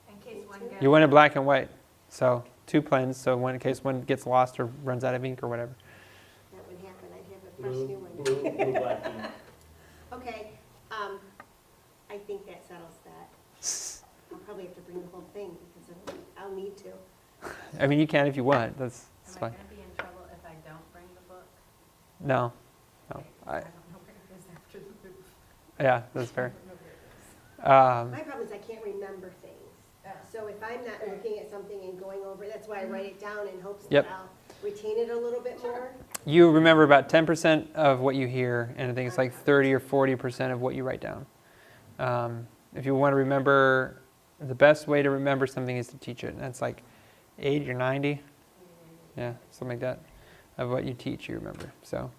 In case one goes. You want it black and white, so 2 pens. So in case one gets lost or runs out of ink or whatever. that would happen, I'd have a fresh Blue, new one. blue, black, ink. Okay, I think that settles that. I'll probably have to bring the whole thing, because I'll need to. I mean, you can if you want. That's Am I fine. gonna be in trouble if I don't bring the book? No. I I, don't know where it is after the move. yeah, that's fair. I don't know where it is. My problem is I can't remember things. Oh. So if I'm not looking at something and going over it, that's why I write it down in hopes Yep. that I'll retain it a little bit more. You remember about 10% of what you hear, and I think it's like 30 or 40% of what you write down. If you want to remember, the best way to remember something is to teach it. And that's like 80 or 90, yeah, something like that, of what you teach, you remember. So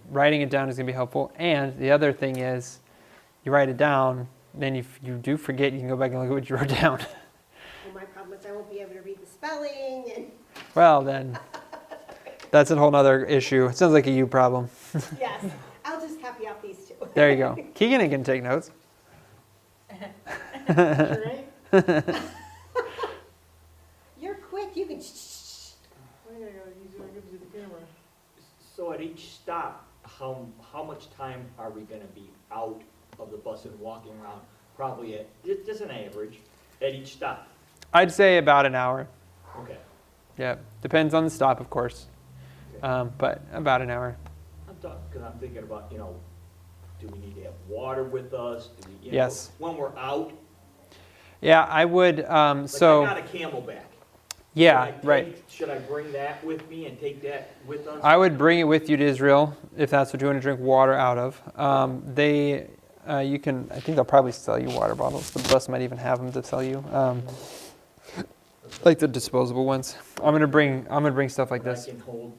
writing it down is going to be helpful. And the other thing is, you write it down, then if you do forget, you can go back and look at what you wrote down. And my problem is I won't be able to read the spelling and, Well, then, that's a whole other issue. It sounds like a you problem. yes, I'll just copy out these two. There you go. Keegan can take notes. Right? You're quick, you can So at each stop, how much time are we gonna be out of the bus and walking around? Probably at, just an average, at each stop. I'd say about an hour. Okay. Yeah, depends on the stop, of course, but about an hour. Because I'm thinking about, do we need to have water with us? Do we, Yes. when we're out? Yeah, I would. Like I got a Camelback. Yeah, right. Should I bring that with me and take that with us? I would bring it with you to Israel if that's what you want to drink water out of. You can. I think they'll probably sell you water bottles. The bus might even have them to sell you, like the disposable ones. I'm gonna bring stuff like I this. can hold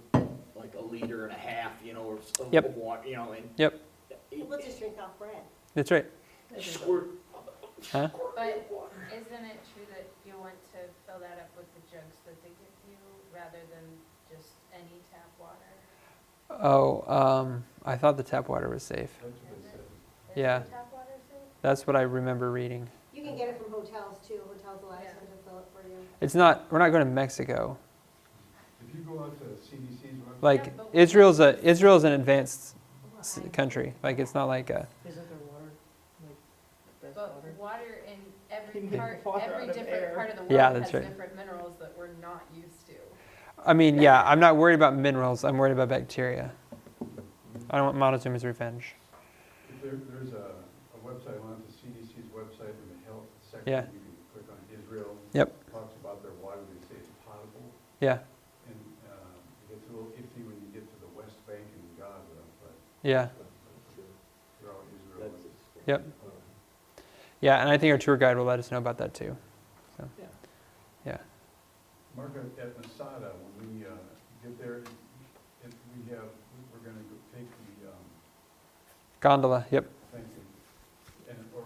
like 1.5 liters, or so Yep. of water, and. Yep, We'll just drink off bread. that's right. Squirt. Huh? But isn't it true that you want to fill that up with the jugs that they give you rather than just any tap water? Oh, I thought the tap water was safe. That's what they said. Is Yeah. the tap water safe? That's what I remember reading. You can get it from hotels too. Hotels will ask them to fill it for you. It's not. We're not going to Mexico. If you go out to CDC's website. Like Yeah, but- Israel's an advanced country. Like it's not like a. Isn't there water, like, best But water? water in every You make water every out of different air. part of the world Yeah, has that's right. different minerals that we're not used to. I mean, yeah, I'm not worried about minerals. I'm worried about bacteria. I don't want Montezuma's revenge. There's a website on the CDC's website in the health section. Yeah. You can click on Israel. Yep. Talks about their water. They say it's potable. Yeah, And it gets a little iffy when you get to the West Bank and Gaza, but yeah, throughout Israel. Yep. Yeah, and I think our tour guide will let us know about that too. So, Yeah. yeah. Margaret, at Masada, when we get there, if we have, we're gonna go take the, Gondola, yep. thank you. And, or,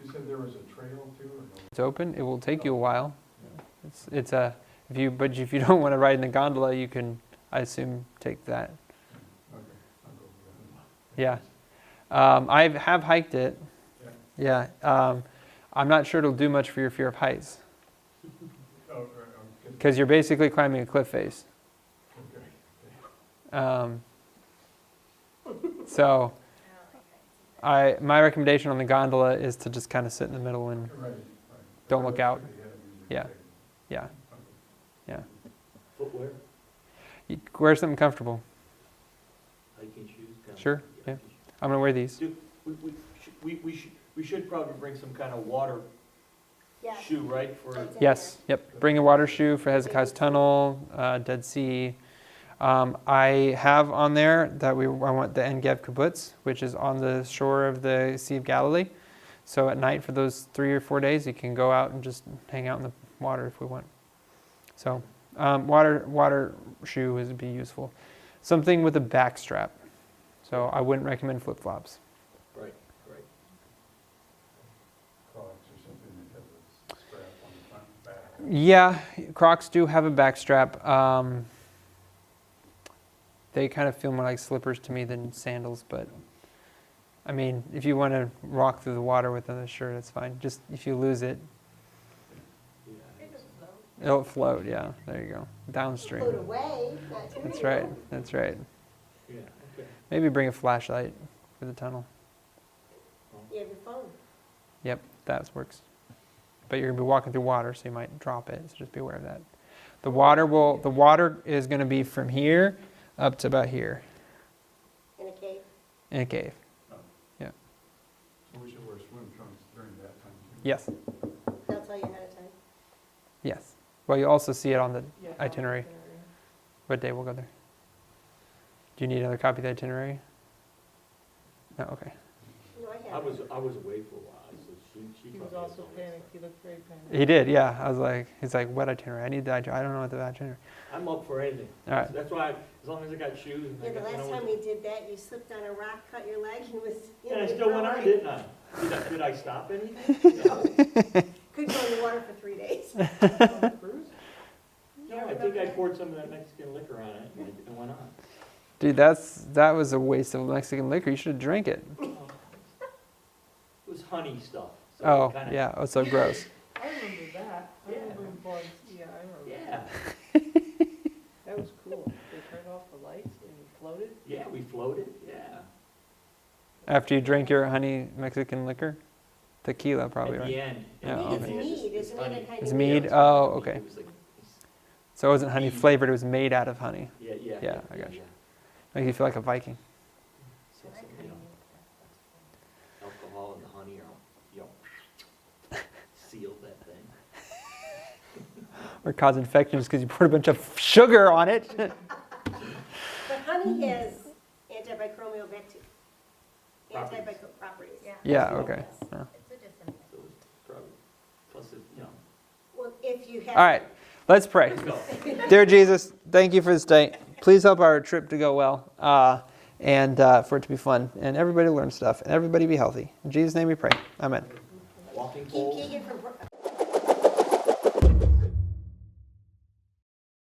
you said there was a trail too, or no? It's open. It will take you a while. Yeah. It's a, but if you don't want to ride in the gondola, you can, I assume, take that. Okay, I'll go with that. Yeah. I have hiked it. Yeah. Yeah. I'm not sure it'll do much for your fear of heights Oh, okay. because you're basically climbing a cliff face. Okay. So I don't like heights. my recommendation on the gondola is to just kind of sit in the middle and Right, right. Don't look out. Yeah. yeah, yeah. Footwear, You wear something comfortable. hiking shoes. kind of- Sure, yeah. I'm gonna wear these. Dude, we should probably bring some kind of water Yeah. shoe, right, for, That's in Yes. Yep. Bring a water shoe for Hezekiah's Tunnel, Dead Sea. I have on there that I want the En Gev Kibbutz, which is on the shore of the Sea of Galilee. So at night for those 3 or 4 days, you can go out and just hang out in the water if we want. So water shoe would be useful. Something with a back strap. So I wouldn't recommend flip flops. right. Crocs or something that has a strap on the front and back. Yeah, Crocs do have a back strap. They kind of feel more like slippers to me than sandals, but I mean, if you want to walk through the water with them, sure, that's fine. Just if you lose it, Yeah. It just float. it'll float. Yeah, there you go. Float Downstream. away, not to That's you. right. That's right. Yeah, okay. Maybe bring a flashlight for the tunnel. You have your phone. Yep, that works. But you're gonna be walking through water, so you might drop it. So just be aware of that. The water is gonna be from here up to about here In a cave. in a cave. So we should wear swim trunks during that time too. Yes. They'll tell you ahead of time. Yes. Well, you also see it on the Yeah, itinerary. What day we'll go there? Do you need another copy of the itinerary? No. Okay. No, I I have. was away for a while, so she He was probably has also all that panicked, stuff. he looked very panicked. He did. Yeah. I was like, he's like, what itinerary? I need the itinerary. I don't know what the itinerary. I'm up for anything. All right. That's why, as long as I got shoes and I Yeah, the got, you last know. time we did that, you slipped on a rock, cut your leg, and was. And I still went on, didn't I? Did I stop anything? No. Could go in the water for 3 days. On the cruise? No, I think I poured some of that Mexican liquor on it and it went on. Dude, that was a waste of Mexican liquor. You should have drank it. It was honey stuff. so Oh, it kinda- yeah. Oh, so gross. I remember that. I Yeah. remember him pouring, yeah, I remember. Yeah, That was cool. They turned off the lights and we floated. yeah, we floated, yeah. After you drank your honey Mexican liquor? Tequila, probably, At right? the end. Yeah, I think okay. it's mead, isn't it? honey. And honey It's mead. mead? Oh, okay. It was like- So it wasn't honey flavored, it was made out of honey. Yeah, yeah. Yeah, I got you. yeah. Make you feel like a Viking. So, I you couldn't know, eat that. alcohol and the honey are, sealed that thing. Or cause infections because you poured a bunch of sugar on it. But honey has antibacterial properties. Yeah. Yeah, okay. Oh. It's a disinfectant. So it's probably, plus it, Well, if you have. All right, let's pray. let's go. Dear Jesus, thank you for this day. Please help our trip to go well and for it to be fun and everybody learn stuff and everybody be healthy. In Jesus' name we pray. Amen. Walking Keep poles. Keegan from.